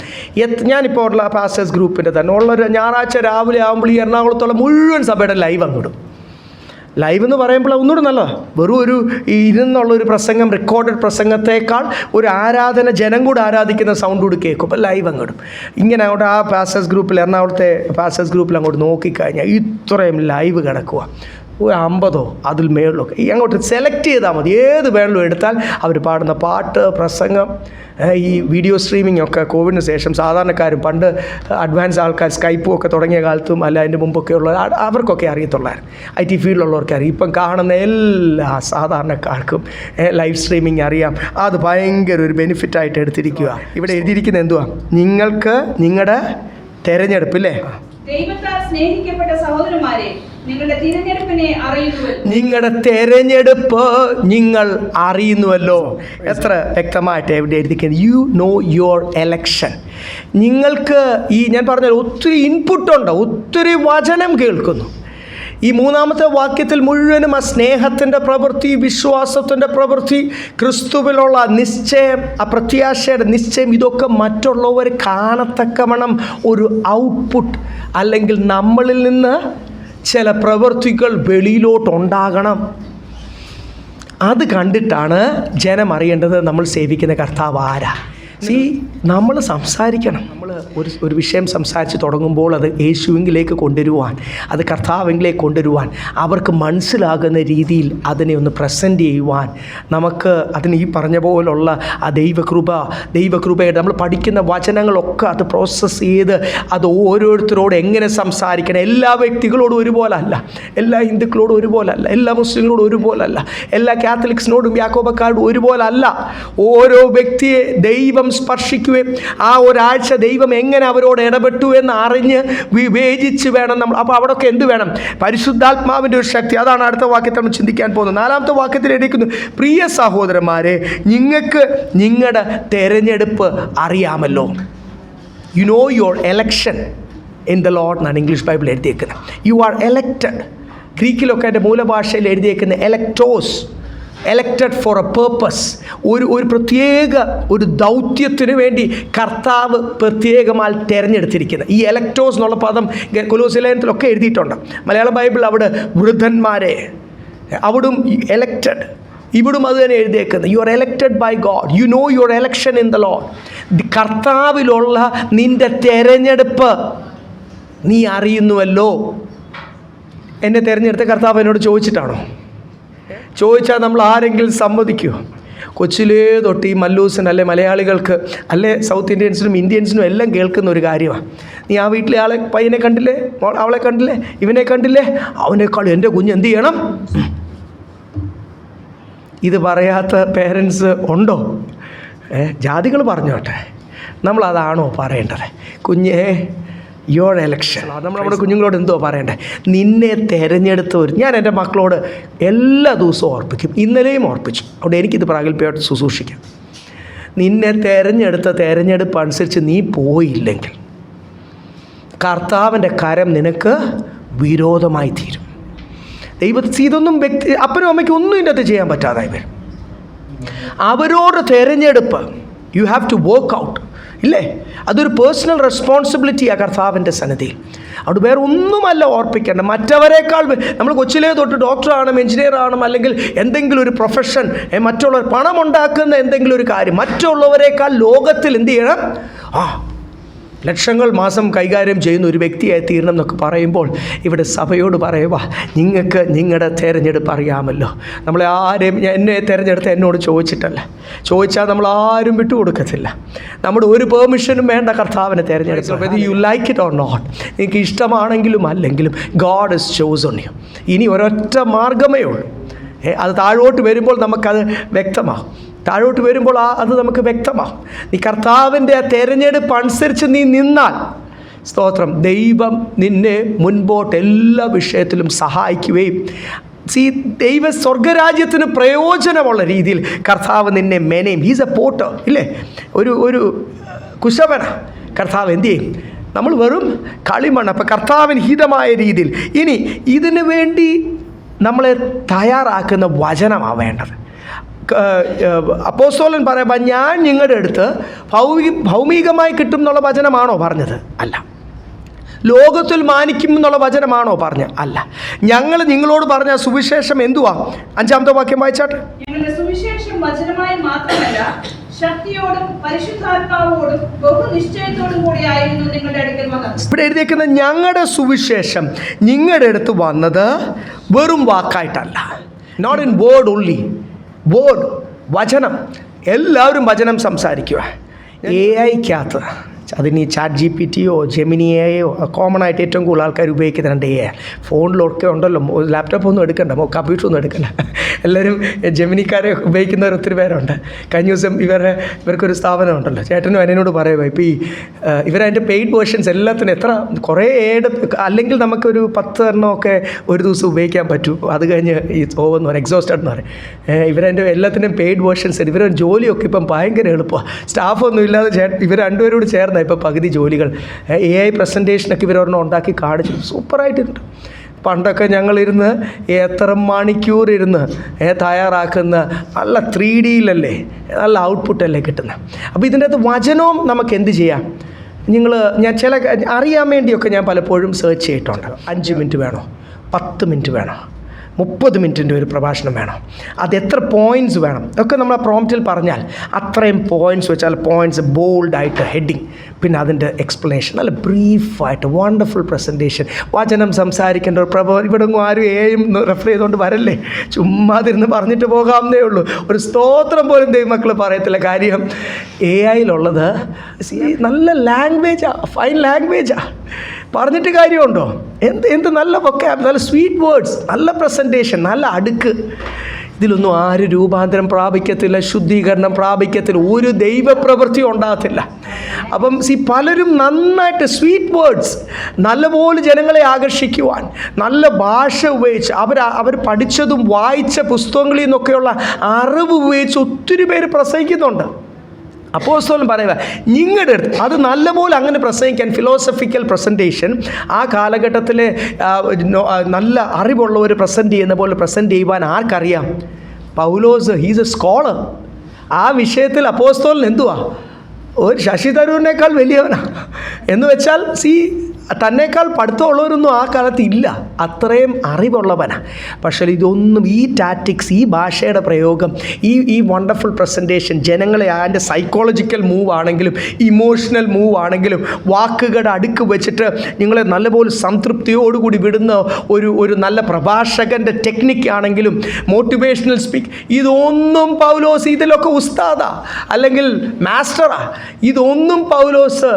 ഞാനിപ്പോൾ ഉള്ള പാസ്റ്റേഴ്സ് ഗ്രൂപ്പിൻ്റെ തന്നെ ഉള്ളൊരു ഞായറാഴ്ച രാവിലെ ആകുമ്പോൾ ഈ എറണാകുളത്തുള്ള മുഴുവൻ സഭയുടെ ലൈവ് അങ്ങിടും. ലൈവ് എന്ന് പറയുമ്പോൾ ഒന്നുകൂടെ നല്ലതാണ്. വെറും ഒരു ഇരുന്നുള്ളൊരു പ്രസംഗം, റെക്കോർഡഡ് പ്രസംഗത്തേക്കാൾ ഒരു ആരാധന, ജനം കൂടെ ആരാധിക്കുന്ന സൗണ്ട് കൂടി കേൾക്കും. അപ്പോൾ ലൈവ് അങ്ങിടും. ഇങ്ങനെ അങ്ങോട്ട് ആ പാസ്റ്റേഴ്സ് ഗ്രൂപ്പിൽ, എറണാകുളത്തെ പാസ്റ്റേഴ്സ് ഗ്രൂപ്പിൽ അങ്ങോട്ട് നോക്കിക്കഴിഞ്ഞാൽ ഇത്രയും ലൈവ് കിടക്കുക. 50 അതിൽ മേളിലൊക്കെ. അങ്ങോട്ട് സെലക്ട് ചെയ്താൽ മതി, ഏത് വേണമെങ്കിലും എടുത്താൽ അവർ പാടുന്ന പാട്ട്, പ്രസംഗം. ഈ വീഡിയോ സ്ട്രീമിംഗ് ഒക്കെ കോവിഡിന് ശേഷം സാധാരണക്കാരും, പണ്ട് അഡ്വാൻസ് ആൾക്കാർ സ്കൈപ്പും ഒക്കെ തുടങ്ങിയ കാലത്തും അല്ല അതിൻ്റെ മുമ്പൊക്കെ ഉള്ള അവർക്കൊക്കെ അറിയത്തുള്ളായിരുന്നു. IT ഫീൽഡിലുള്ളവർക്ക് അറിയാം. ഇപ്പം കാണുന്ന എല്ലാ സാധാരണക്കാർക്കും ലൈവ് സ്ട്രീമിംഗ് അറിയാം. അത് ഭയങ്കര ഒരു ബെനിഫിറ്റായിട്ട് എടുത്തിരിക്കുക. ഇവിടെ എഴുതിയിരിക്കുന്നത് എന്തുവാ? നിങ്ങൾക്ക് നിങ്ങളുടെ തെരഞ്ഞെടുപ്പില്ലേ, ദൈവത്താൽ സ്നേഹിക്കപ്പെട്ട സഹോദരന്മാരെ, നിങ്ങളുടെ തിരഞ്ഞെടുപ്പിനെ അറിയുന്നുവല്ലോ. നിങ്ങളുടെ തെരഞ്ഞെടുപ്പ് നിങ്ങൾ അറിയുന്നുവല്ലോ. എത്ര വ്യക്തമായിട്ട് എവിടെ എഴുതിക്കുന്നത്? You know your election. നിങ്ങൾക്ക് ഈ ഞാൻ പറഞ്ഞ ഒത്തിരി ഇൻപുട്ടുണ്ട്, ഒത്തിരി വചനം കേൾക്കുന്നു. ഈ 3-ാമത്തെ വാക്യത്തിൽ മുഴുവനും ആ സ്നേഹത്തിൻ്റെ പ്രവൃത്തി, വിശ്വാസത്തിൻ്റെ പ്രവൃത്തി, ക്രിസ്തുവിലുള്ള നിശ്ചയം, ആ പ്രത്യാശയുടെ നിശ്ചയം, ഇതൊക്കെ മറ്റുള്ളവർ കാണത്തക്കവണ്ണം ഒരു ഔട്ട്പുട്ട്, അല്ലെങ്കിൽ നമ്മളിൽ നിന്ന് ചില പ്രവൃത്തികൾ വെളിയിലോട്ടുണ്ടാകണം. അത് കണ്ടിട്ടാണ് ജനം അറിയേണ്ടത് നമ്മൾ സേവിക്കുന്ന കർത്താവ് ആരാ. നമ്മൾ സംസാരിക്കണം. നമ്മൾ ഒരു വിഷയം സംസാരിച്ച് തുടങ്ങുമ്പോൾ അത് യേശുവിലേക്ക് കൊണ്ടുവരുവാൻ, അത് കർത്താവിലേക്ക് കൊണ്ടുവരുവാൻ, അവർക്ക് മനസ്സിലാകുന്ന രീതിയിൽ അതിനെ ഒന്ന് പ്രസൻറ്റ് ചെയ്യുവാൻ നമുക്ക് അതിന് ഈ പറഞ്ഞ പോലുള്ള ആ ദൈവകൃപയുടെ നമ്മൾ പഠിക്കുന്ന വചനങ്ങളൊക്കെ അത് പ്രോസസ്സ് ചെയ്ത് അത് ഓരോരുത്തരോട് എങ്ങനെ സംസാരിക്കണം. എല്ലാ വ്യക്തികളോടും ഒരുപോലെ അല്ല, എല്ലാ ഹിന്ദുക്കളോടും ഒരുപോലെ അല്ല, എല്ലാ മുസ്ലിങ്ങളോടും ഒരുപോലെ അല്ല, എല്ലാ കാത്തലിക്സിനോടും യാക്കോബക്കാരോടും ഒരുപോലെ അല്ല. ഓരോ വ്യക്തിയെ ദൈവം സ്പർശിക്കുകയും ആ ഒരാഴ്ച ദൈവം എങ്ങനെ അവരോട് ഇടപെട്ടു എന്ന് അറിഞ്ഞ് വിവേചിച്ച് വേണം നമ്മൾ. അപ്പോൾ അവിടെയൊക്കെ എന്ത് വേണം? പരിശുദ്ധാത്മാവിൻ്റെ ഒരു ശക്തി. അതാണ് അടുത്ത വാക്യത്തിൽ നമ്മൾ ചിന്തിക്കാൻ പോകുന്നത്. 4-ാമത്തെ വാക്യത്തിൽ എഴുതിക്കുന്നു, പ്രിയ സഹോദരന്മാരെ, നിങ്ങൾക്ക് നിങ്ങളുടെ തെരഞ്ഞെടുപ്പ് അറിയാമല്ലോ. You know your election in the Lord എന്നാണ് ഇംഗ്ലീഷ് ബൈബിൾ എഴുതിയേക്കുന്നത്. You are elected. ഗ്രീക്കിലൊക്കെ അതിൻ്റെ മൂലഭാഷയിൽ എഴുതിയേക്കുന്ന എലക്ടോസ്, എലക്റ്റഡ് ഫോർ എ പേർപ്പസ്. ഒരു പ്രത്യേക ഒരു ദൗത്യത്തിന് വേണ്ടി കർത്താവ് പ്രത്യേകമായി തിരഞ്ഞെടുത്തിരിക്കുന്നത്. ഈ എലക്ടോസ് എന്നുള്ള പദം കൊലോസ്യലേഖനത്തിലൊക്കെ എഴുതിയിട്ടുണ്ട്. മലയാളം ബൈബിൾ അവിടെ വൃദ്ധന്മാരെ, അവിടും എലക്റ്റഡ്, ഇവിടും അത് തന്നെ എഴുതിയേക്കുന്നത്. You are elected by God. You know your election in the Lord. കർത്താവിലുള്ള നിൻ്റെ തെരഞ്ഞെടുപ്പ് നീ അറിയുന്നുവല്ലോ. എന്നെ തിരഞ്ഞെടുത്ത കർത്താവ് എന്നോട് ചോദിച്ചിട്ടാണോ? ചോദിച്ചാൽ നമ്മൾ ആരെങ്കിലും സമ്മതിക്കുമോ? കൊച്ചിലേ തൊട്ട് ഈ മല്ലൂസിന്, അല്ലെ മലയാളികൾക്ക്, അല്ലെ സൗത്ത് ഇന്ത്യൻസിനും ഇന്ത്യൻസിനും എല്ലാം കേൾക്കുന്ന ഒരു കാര്യമാണ്. നീ ആ വീട്ടിലെ പയ്യനെ കണ്ടില്ലേ, അവളെ കണ്ടില്ലേ, ഇവനെ കണ്ടില്ലേ, അവനേക്കാൾ എൻ്റെ കുഞ്ഞ് എന്ത് ചെയ്യണം? ഇത് പറയാത്ത പേരൻസ് ഉണ്ടോ? ജാതികൾ പറഞ്ഞോട്ടെ, നമ്മളതാണോ പറയേണ്ടത്? കുഞ്ഞേ, യുവർ എലക്ഷൻ. നമ്മൾ നമ്മുടെ കുഞ്ഞുങ്ങളോട് എന്തോ പറയണ്ടേ? നിന്നെ തിരഞ്ഞെടുത്തവർ. ഞാൻ എൻ്റെ മക്കളോട് എല്ലാ ദിവസവും ഓർപ്പിക്കും, ഇന്നലെയും ഓർപ്പിച്ചു. അവിടെ എനിക്കിത് പ്രാഗൽഭ്യമായിട്ട് ശുശ്രൂഷിക്കാം. നിന്നെ തിരഞ്ഞെടുപ്പ് അനുസരിച്ച് നീ പോയില്ലെങ്കിൽ കർത്താവിൻ്റെ കരം നിനക്ക് വിരോധമായി തീരും. ഇതൊന്നും അപ്പനും അമ്മയ്ക്കും ഒന്നും ഇതിൻ്റെ അകത്ത് ചെയ്യാൻ പറ്റാതായി വരും. അവരോട് തിരഞ്ഞെടുപ്പ് you have to work out, ഇല്ലേ? അതൊരു പേഴ്സണൽ റെസ്പോൺസിബിലിറ്റിയാണ് കർത്താവിൻ്റെ സന്നിധിയിൽ. അവിടെ വേറെ ഒന്നുമല്ല ഓർപ്പിക്കേണ്ട. മറ്റവരെക്കാൾ നമ്മൾ കൊച്ചിലേ തൊട്ട് ഡോക്ടറാണ്, എഞ്ചിനീയർ ആണ്, അല്ലെങ്കിൽ എന്തെങ്കിലും ഒരു പ്രൊഫഷൻ, മറ്റുള്ളവർ പണം ഉണ്ടാക്കുന്ന എന്തെങ്കിലും ഒരു കാര്യം, മറ്റുള്ളവരെക്കാൾ ലോകത്തിൽ എന്ത് ചെയ്യണം? ലക്ഷങ്ങൾ മാസം കൈകാര്യം ചെയ്യുന്ന ഒരു വ്യക്തിയായി തീരണം എന്നൊക്കെ പറയുമ്പോൾ ഇവിടെ സഭയോട് പറയുക, നിങ്ങൾക്ക് നിങ്ങളുടെ തിരഞ്ഞെടുപ്പ് അറിയാമല്ലോ. നമ്മളെ ആരെയും, എന്നെ തിരഞ്ഞെടുത്ത് എന്നോട് ചോദിച്ചിട്ടല്ല, ചോദിച്ചാൽ നമ്മൾ ആരും വിട്ടുകൊടുക്കത്തില്ല. നമ്മുടെ ഒരു പെർമിഷനും വേണ്ട കർത്താവിനെ തിരഞ്ഞെടുക്കുക. Whether you like it or not, നിങ്ങൾക്ക് ഇഷ്ടമാണെങ്കിലും അല്ലെങ്കിലും ഗോഡ് ഇസ് ചോസൺ യു. ഇനി ഒരൊറ്റ മാർഗമേ ഉള്ളൂ. അത് താഴോട്ട് വരുമ്പോൾ നമുക്കത് വ്യക്തമാകും. താഴോട്ട് വരുമ്പോൾ അത് നമുക്ക് വ്യക്തമാകും. നീ കർത്താവിൻ്റെ ആ തിരഞ്ഞെടുപ്പ് അനുസരിച്ച് നീ നിന്നാൽ, സ്തോത്രം, ദൈവം നിന്നെ മുൻപോട്ട് എല്ലാ വിഷയത്തിലും സഹായിക്കുകയും ദൈവ സ്വർഗരാജ്യത്തിന് പ്രയോജനമുള്ള രീതിയിൽ കർത്താവ് നിന്നെ മെനയും. ഹീസ് എ പോട്ടർ ഇല്ലേ, ഒരു കുശവന. കർത്താവ് എന്ത് ചെയ്യും? നമ്മൾ വെറും കളിമണ്ണ്. അപ്പം കർത്താവിന് ഹിതമായ രീതിയിൽ ഇനി ഇതിനു വേണ്ടി നമ്മളെ തയ്യാറാക്കുന്ന വചനമാണ് വേണ്ടത്. അപ്പോസ്തലൻ പറയുമ്പോൾ ഞാൻ നിങ്ങളുടെ അടുത്ത് ഭൗമികമായി കിട്ടും എന്നുള്ള വചനമാണോ പറഞ്ഞത്? അല്ല. ലോകത്തിൽ മാനിക്കും എന്നുള്ള വചനമാണോ പറഞ്ഞത്? അല്ല. ഞങ്ങൾ നിങ്ങളോട് പറഞ്ഞ സുവിശേഷം എന്തുവാ? 5-ാമത്തെ വാക്യം വായിച്ചാട്ടെ. ഞങ്ങളുടെ സുവിശേഷം വചനമായി മാത്രമല്ല, ശക്തിയോടും പരിശുദ്ധാത്മാവോടും ബഹുനിശ്ചയത്തോടും കൂടി ആയിരുന്നു നിങ്ങളുടെ അടുക്കൽ വന്നത്. ഇവിടെ എഴുതിയേക്കുന്ന ഞങ്ങളുടെ സുവിശേഷം നിങ്ങളുടെ അടുത്ത് വന്നത് വെറും വാക്കായിട്ടല്ല. Not in word only. Word, വചനം. എല്ലാവരും വചനം സംസാരിക്കുക. AI-ക്കകത്ത് അതിന് ഈ ChatGPT-യോ ജെമിനിയെയോ കോമൺ ആയിട്ട് ഏറ്റവും കൂടുതൽ ആൾക്കാർ ഉപയോഗിക്കുന്നുണ്ട്. ഫോണിലൊക്കെ ഉണ്ടല്ലോ, ലാപ്ടോപ്പ് ഒന്നും എടുക്കണ്ട, കമ്പ്യൂട്ടർ ഒന്നും എടുക്കണ്ട. എല്ലാവരും ജെമിനിക്കാരെ ഉപയോഗിക്കുന്നവർ ഒത്തിരി പേരുണ്ട്. കഴിഞ്ഞ ദിവസം ഇവർക്കൊരു സ്ഥാപനം ഉണ്ടല്ലോ, ചേട്ടനും എന്നോട് പറയുക, ഇപ്പോൾ ഇവരതിൻ്റെ പെയ്ഡ് വേർഷൻസ് എല്ലാത്തിനും എത്ര കുറേ അല്ലെങ്കിൽ നമുക്കൊരു 10 എണ്ണമൊക്കെ ഒരു ദിവസം ഉപയോഗിക്കാൻ പറ്റൂ. അത് കഴിഞ്ഞ് ഈ ഓവെന്ന് പറയും, എക്സോസ്റ്റഡ് എന്ന് പറയും. ഇവരതിൻ്റെ എല്ലാത്തിനും പെയ്ഡ് വേർഷൻസ്. ഇവരുടെ ജോലിയൊക്കെ ഇപ്പം ഭയങ്കര എളുപ്പമാണ്. സ്റ്റാഫൊന്നും ഇല്ലാതെ ഇവർ രണ്ടുപേരോട് ചേർന്ന് ഇപ്പോൾ പകുതി ജോലികൾ. AI പ്രസൻറ്റേഷനൊക്കെ ഇവരൊരെണ്ണം ഉണ്ടാക്കി കാണിച്ചു, സൂപ്പറായിട്ടുണ്ട്. പണ്ടൊക്കെ ഞങ്ങളിരുന്ന് എത്ര മണിക്കൂർ ഇരുന്ന് തയ്യാറാക്കുന്ന നല്ല 3Dയിലല്ലേ, നല്ല ഔട്ട്പുട്ടല്ലേ കിട്ടുന്നത്. അപ്പോൾ ഇതിൻ്റെ അകത്ത് വചനവും നമുക്ക് എന്ത് ചെയ്യാം? ഞാൻ ചില അറിയാൻ വേണ്ടിയൊക്കെ ഞാൻ പലപ്പോഴും സെർച്ച് ചെയ്തിട്ടുണ്ട്. 5 മിനിറ്റ് വേണോ, 10 മിനിറ്റ് വേണോ, 30 മിനിറ്റിൻ്റെ ഒരു പ്രഭാഷണം വേണം, അത് എത്ര പോയിൻറ്റ്സ് വേണം ഒക്കെ നമ്മൾ ആ പ്രോംപ്റ്റിൽ പറഞ്ഞാൽ അത്രയും പോയിൻറ്റ്സ് വെച്ചാൽ പോയിൻറ്റ്സ് ബോൾഡായിട്ട് ഹെഡിങ്, പിന്നെ അതിൻ്റെ എക്സ്പ്ലനേഷൻ നല്ല ബ്രീഫായിട്ട് വണ്ടർഫുൾ പ്രസൻറ്റേഷൻ. വചനം സംസാരിക്കേണ്ട ഒരു ഇവിടെ ആരും ഏയും റെഫർ ചെയ്തുകൊണ്ട് വരല്ലേ, ചുമ്മാതിരുന്ന് പറഞ്ഞിട്ട് പോകാമെന്നേ ഉള്ളൂ. ഒരു സ്തോത്രം പോലും ദൈവമക്കൾ പറയത്തില്ല. കാര്യം AI-യിലുള്ളത് നല്ല ലാംഗ്വേജാണ്, ഫൈൻ ലാംഗ്വേജാണ്. പറഞ്ഞിട്ട് കാര്യമുണ്ടോ? എന്ത് നല്ല വൊക്കാബ്, നല്ല സ്വീറ്റ് വേർഡ്സ്, നല്ല പ്രസൻറ്റേഷൻ, നല്ല അടുക്ക്. ഇതിലൊന്നും ആരും രൂപാന്തരം പ്രാപിക്കത്തില്ല, ശുദ്ധീകരണം പ്രാപിക്കത്തില്ല, ഒരു ദൈവപ്രവൃത്തി ഉണ്ടാകത്തില്ല. അപ്പം പലരും നന്നായിട്ട് സ്വീറ്റ് വേർഡ്സ് നല്ലപോലെ ജനങ്ങളെ ആകർഷിക്കുവാൻ നല്ല ഭാഷ ഉപയോഗിച്ച് അവർ പഠിച്ചതും വായിച്ച പുസ്തകങ്ങളിൽ നിന്നൊക്കെയുള്ള അറിവ് ഉപയോഗിച്ച് ഒത്തിരി പേര് പ്രസംഗിക്കുന്നുണ്ട്. അപ്പോസ്തലൻ പറയുക നിങ്ങളുടെ അടുത്ത് അത് നല്ലപോലെ അങ്ങനെ പ്രസംഗിക്കാൻ, ഫിലോസഫിക്കൽ പ്രസൻറ്റേഷൻ ആ കാലഘട്ടത്തിൽ നല്ല അറിവുള്ളവർ പ്രസൻറ്റ് ചെയ്യുന്ന പോലെ പ്രസൻറ്റ് ചെയ്യുവാൻ ആർക്കറിയാം? പൗലോസ്, ഹീസ് എ സ്കോളർ. ആ വിഷയത്തിൽ അപ്പോസ്തലൻ എന്തുവാ? ഒരു ശശി തരൂരിനേക്കാൾ വലിയവനാണ്. എന്ന് വെച്ചാൽ തന്നേക്കാൾ പഠിത്തമുള്ളവരൊന്നും ആ കാലത്ത് ഇല്ല, അത്രയും അറിവുള്ളവനാണ്. പക്ഷേ ഇതൊന്നും, ഈ ടാറ്റിക്സ്, ഈ ഭാഷയുടെ പ്രയോഗം, ഈ വണ്ടർഫുൾ പ്രസൻറ്റേഷൻ ജനങ്ങളെ അതിൻ്റെ സൈക്കോളജിക്കൽ മൂവ് ആണെങ്കിലും ഇമോഷണൽ മൂവ് ആണെങ്കിലും വാക്കുകളുടെ അടുക്ക് വെച്ചിട്ട് നിങ്ങളെ നല്ലപോലെ സംതൃപ്തിയോടുകൂടി വിടുന്ന ഒരു നല്ല പ്രഭാഷകൻ്റെ ടെക്നിക്ക് ആണെങ്കിലും മോട്ടിവേഷണൽ സ്പീക്ക്, ഇതൊന്നും പൗലോസ്, ഇതിലൊക്കെ ഉസ്താദാ അല്ലെങ്കിൽ മാസ്റ്ററാ, ഇതൊന്നും പൗലോസ്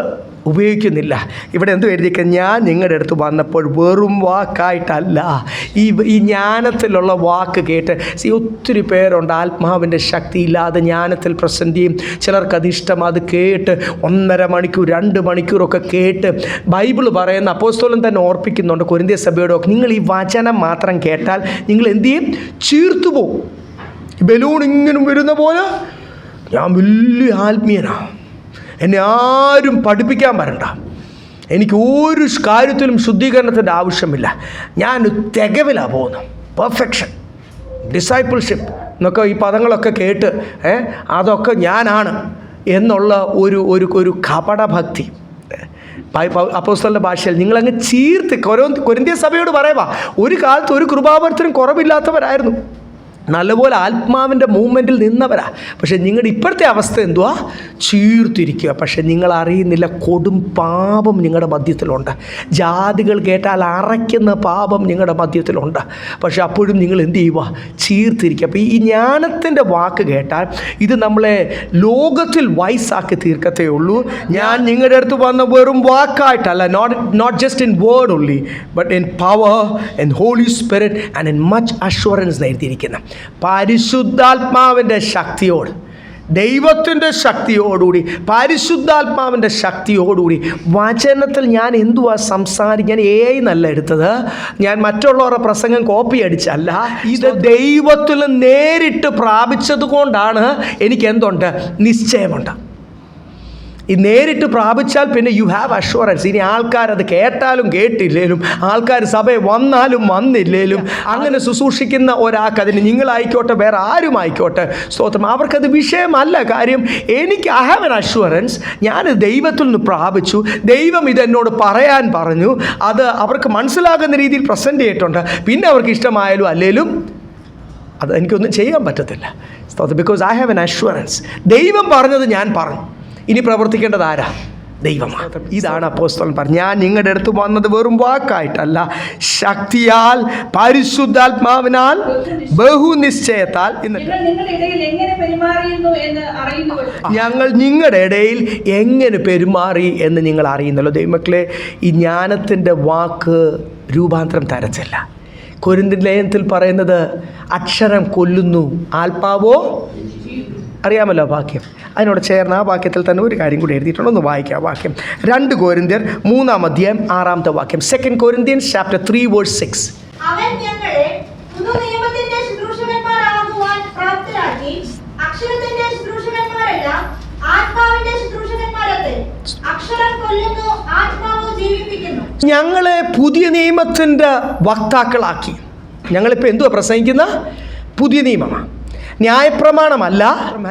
ഉപയോഗിക്കുന്നില്ല. ഇവിടെ എന്തു എഴുതിക്കുക? ഞാൻ നിങ്ങളുടെ അടുത്ത് വന്നപ്പോൾ വെറും വാക്കായിട്ടല്ല, ഈ ജ്ഞാനത്തിലുള്ള വാക്ക് കേട്ട്. ഒത്തിരി പേരുണ്ട് ആത്മാവിൻ്റെ ശക്തി ഇല്ലാതെ ജ്ഞാനത്തിൽ പ്രസൻറ്റ് ചെയ്യും. ചിലർക്കത് ഇഷ്ടം, അത് കേട്ട് 1.5 മണിക്കൂർ 2 മണിക്കൂറൊക്കെ കേട്ട് ബൈബിൾ പറയുന്ന അപ്പോസ്തലൻ തന്നെ ഓർപ്പിക്കുന്നുണ്ട് കൊരിന്ത്യർ സഭയോടൊക്കെ, നിങ്ങൾ ഈ വചനം മാത്രം കേട്ടാൽ നിങ്ങൾ എന്തു ചെയ്യും? ചീർത്തു പോവും. ബലൂൺ ഇങ്ങനെ വരുന്ന പോലെ ഞാൻ വലിയ ആത്മീയനാണ്, എന്നെ ആരും പഠിപ്പിക്കാൻ വരണ്ട, എനിക്ക് ഒരു കാര്യത്തിലും ശുദ്ധീകരണത്തിൻ്റെ ആവശ്യമില്ല, ഞാൻ തികവിലാണ് പോകുന്നത്, പെർഫെക്ഷൻ, ഡിസൈപ്പിൾഷിപ്പ് എന്നൊക്കെ ഈ പദങ്ങളൊക്കെ കേട്ട് അതൊക്കെ ഞാനാണ് എന്നുള്ള ഒരു കപടഭക്തി. അപ്പോസ്തലന്റെ ഭാഷയിൽ നിങ്ങളങ്ങ് ചീർത്ത് കൊരിന്ത്യർ സഭയോട് പറയുക, ഒരു കാലത്ത് ഒരു കൃപാവർത്തനം കുറവില്ലാത്തവരായിരുന്നു, നല്ലപോലെ ആത്മാവിൻ്റെ മൂവ്മെൻറ്റിൽ നിന്നവരാ. പക്ഷേ നിങ്ങളുടെ ഇപ്പോഴത്തെ അവസ്ഥ എന്തുവാ? ചീർത്തിരിക്കുക. പക്ഷേ നിങ്ങൾ അറിയുന്നില്ല, കൊടും പാപം നിങ്ങളുടെ മധ്യത്തിലുണ്ട്. ജാതികൾ കേട്ടാൽ അറയ്ക്കുന്ന പാപം നിങ്ങളുടെ മധ്യത്തിലുണ്ട്. പക്ഷെ അപ്പോഴും നിങ്ങൾ എന്ത് ചെയ്യുക? ചീർത്തിരിക്കുക. അപ്പോൾ ഈ ജ്ഞാനത്തിൻ്റെ വാക്ക് കേട്ടാൽ ഇത് നമ്മളെ ലോകത്തിൽ വയസ്സാക്കി തീർക്കത്തേ ഉള്ളൂ. ഞാൻ നിങ്ങളുടെ അടുത്ത് വന്ന വെറും വാക്കായിട്ടല്ല, not just in word only but in power and Holy Spirit and in much assurance എഴുതിയിരിക്കുന്നത്. പരിശുദ്ധാത്മാവിൻ്റെ ശക്തിയോട് ദൈവത്തിൻ്റെ ശക്തിയോടുകൂടി, പരിശുദ്ധാത്മാവിൻ്റെ ശക്തിയോടുകൂടി. വചനത്തിൽ ഞാൻ എന്തുവാ സംസാരിക്കാൻ നല്ല എടുത്തത്, ഞാൻ മറ്റുള്ളവരുടെ പ്രസംഗം കോപ്പി അടിച്ചല്ല. ഇത് ദൈവത്തിൽ നേരിട്ട് പ്രാപിച്ചത് കൊണ്ടാണ് എനിക്ക് എന്തുണ്ട്, നിശ്ചയമുണ്ട്. ഈ നേരിട്ട് പ്രാപിച്ചാൽ പിന്നെ യു ഹാവ് അഷ്വറൻസ്. ഇനി ആൾക്കാരത് കേട്ടാലും കേട്ടില്ലേലും, ആൾക്കാർ സഭയിൽ വന്നാലും വന്നില്ലേലും, അങ്ങനെ ശുശ്രൂഷിക്കുന്ന ഒരാൾക്ക്, അതിന് നിങ്ങളായിക്കോട്ടെ വേറെ ആരും ആയിക്കോട്ടെ, സ്തോത്രം, അവർക്കത് വിഷയമല്ല. കാര്യം എനിക്ക് ഐ ഹാവ് എൻ അഷ്വറൻസ്, ഞാൻ ദൈവത്തിൽ നിന്ന് പ്രാപിച്ചു, ദൈവം ഇതെന്നോട് പറയാൻ പറഞ്ഞു, അത് അവർക്ക് മനസ്സിലാകുന്ന രീതിയിൽ പ്രസൻറ്റ് ചെയ്തിട്ടുണ്ട്. പിന്നെ അവർക്ക് ഇഷ്ടമായാലും അല്ലേലും അത് എനിക്കൊന്നും ചെയ്യാൻ പറ്റത്തില്ല. സ്തോത്രം, because I have an assurance. ദൈവം പറഞ്ഞത് ഞാൻ പറഞ്ഞു, ഇനി പ്രവർത്തിക്കേണ്ടത് ആരാ? ദൈവമാണ്. ഇതാണ് അപ്പോസ്തലൻ പറഞ്ഞു, ഞാൻ നിങ്ങളുടെ അടുത്ത് വന്നത് വെറും വാക്കായിട്ടല്ല, ശക്തിയാൽ പരിശുദ്ധാത്മാവിനാൽ ബഹുനിശ്ചയത്താൽ. ഞങ്ങൾ നിങ്ങളുടെ ഇടയിൽ എങ്ങനെ പെരുമാറി എന്ന് നിങ്ങൾ അറിയുന്നല്ലോ. ദൈവമക്കളെ, ഈ ജ്ഞാനത്തിൻ്റെ വാക്ക് രൂപാന്തരം തരത്തില്ല. കൊരിന്ത്യൻ ലേഖനത്തിൽ പറയുന്നത് അക്ഷരം കൊല്ലുന്നു, ആത്മാവോ, അറിയാമല്ലോ വാക്യം. അതിനോട് ചേർന്ന് ആ വാക്യത്തിൽ തന്നെ ഒരു കാര്യം കൂടി എഴുതിയിട്ടുണ്ട്, ഒന്ന് വായിക്കാം വാക്യം. 2 കൊരിന്ത്യർ 3-6 വാക്യം. 2 Corinthians chapter 3 verse 6. അവൻ ഞങ്ങളെ പുതുനിയമത്തിന്റെ ശുശ്രൂഷകന്മാരാകുവാൻ പ്രാപ്തരാക്കി, അക്ഷരത്തിന്റെ ശുശ്രൂഷകന്മാരല്ല ആത്മാവിന്റെ ശുശ്രൂഷകന്മാരത്രേ. അക്ഷരം കൊല്ലുന്നു, ആത്മാവ് ജീവിപ്പിക്കുന്നു. ഞങ്ങളെ പുതിയ നിയമത്തിൻ്റെ വക്താക്കളാക്കി. ഞങ്ങളിപ്പോൾ എന്തുവാ പ്രസംഗിക്കുന്ന? പുതിയ നിയമമാണ്, ന്യായപ്രമാണമല്ല.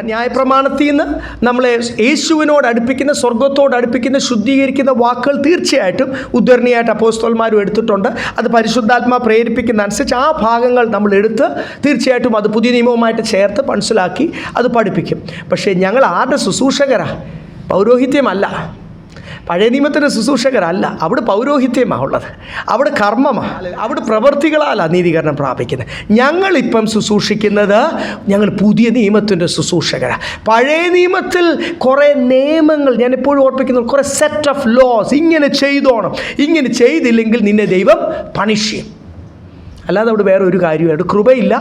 ന്യായപ്രമാണത്തിൽ നിന്ന് നമ്മളെ യേശുവിനോട് അടുപ്പിക്കുന്ന, സ്വർഗത്തോട് അടുപ്പിക്കുന്ന, ശുദ്ധീകരിക്കുന്ന വാക്കുകൾ തീർച്ചയായിട്ടും ഉദ്ധരണിയായിട്ട് അപ്പോസ്തലന്മാരും എടുത്തിട്ടുണ്ട്. അത് പരിശുദ്ധാത്മാ പ്രേരിപ്പിക്കുന്ന അനുസരിച്ച് ആ ഭാഗങ്ങൾ നമ്മൾ എടുത്ത് തീർച്ചയായിട്ടും അത് പുതിയ നിയമവുമായിട്ട് ചേർത്ത് മനസ്സിലാക്കി അത് പഠിപ്പിക്കും. പക്ഷേ ഞങ്ങൾ ആരുടെ ശുശ്രൂഷകരാണ്? പൗരോഹിത്യമല്ല. പഴയ നിയമത്തിൻ്റെ ശുശ്രൂഷകരല്ല. അവിടെ പൗരോഹിത്യമാണ് ഉള്ളത്, അവിടെ കർമ്മമാണ്, അവിടെ പ്രവൃത്തികളാലാണ് നീതീകരണം പ്രാപിക്കുന്നത്. ഞങ്ങളിപ്പം ശുശ്രൂഷിക്കുന്നത്, ഞങ്ങൾ പുതിയ നിയമത്തിൻ്റെ ശുശ്രൂഷകരാണ്. പഴയ നിയമത്തിൽ കുറേ നിയമങ്ങൾ, ഞാൻ എപ്പോഴും ഓർപ്പിക്കുന്നു, കുറേ സെറ്റ് ഓഫ് ലോസ്, ഇങ്ങനെ ചെയ്തോണം, ഇങ്ങനെ ചെയ്തില്ലെങ്കിൽ നിന്നെ ദൈവം പണിഷ് ചെയ്യും. അല്ലാതെ അവിടെ വേറെ ഒരു കാര്യമില്ല. അവിടെ കൃപയില്ല,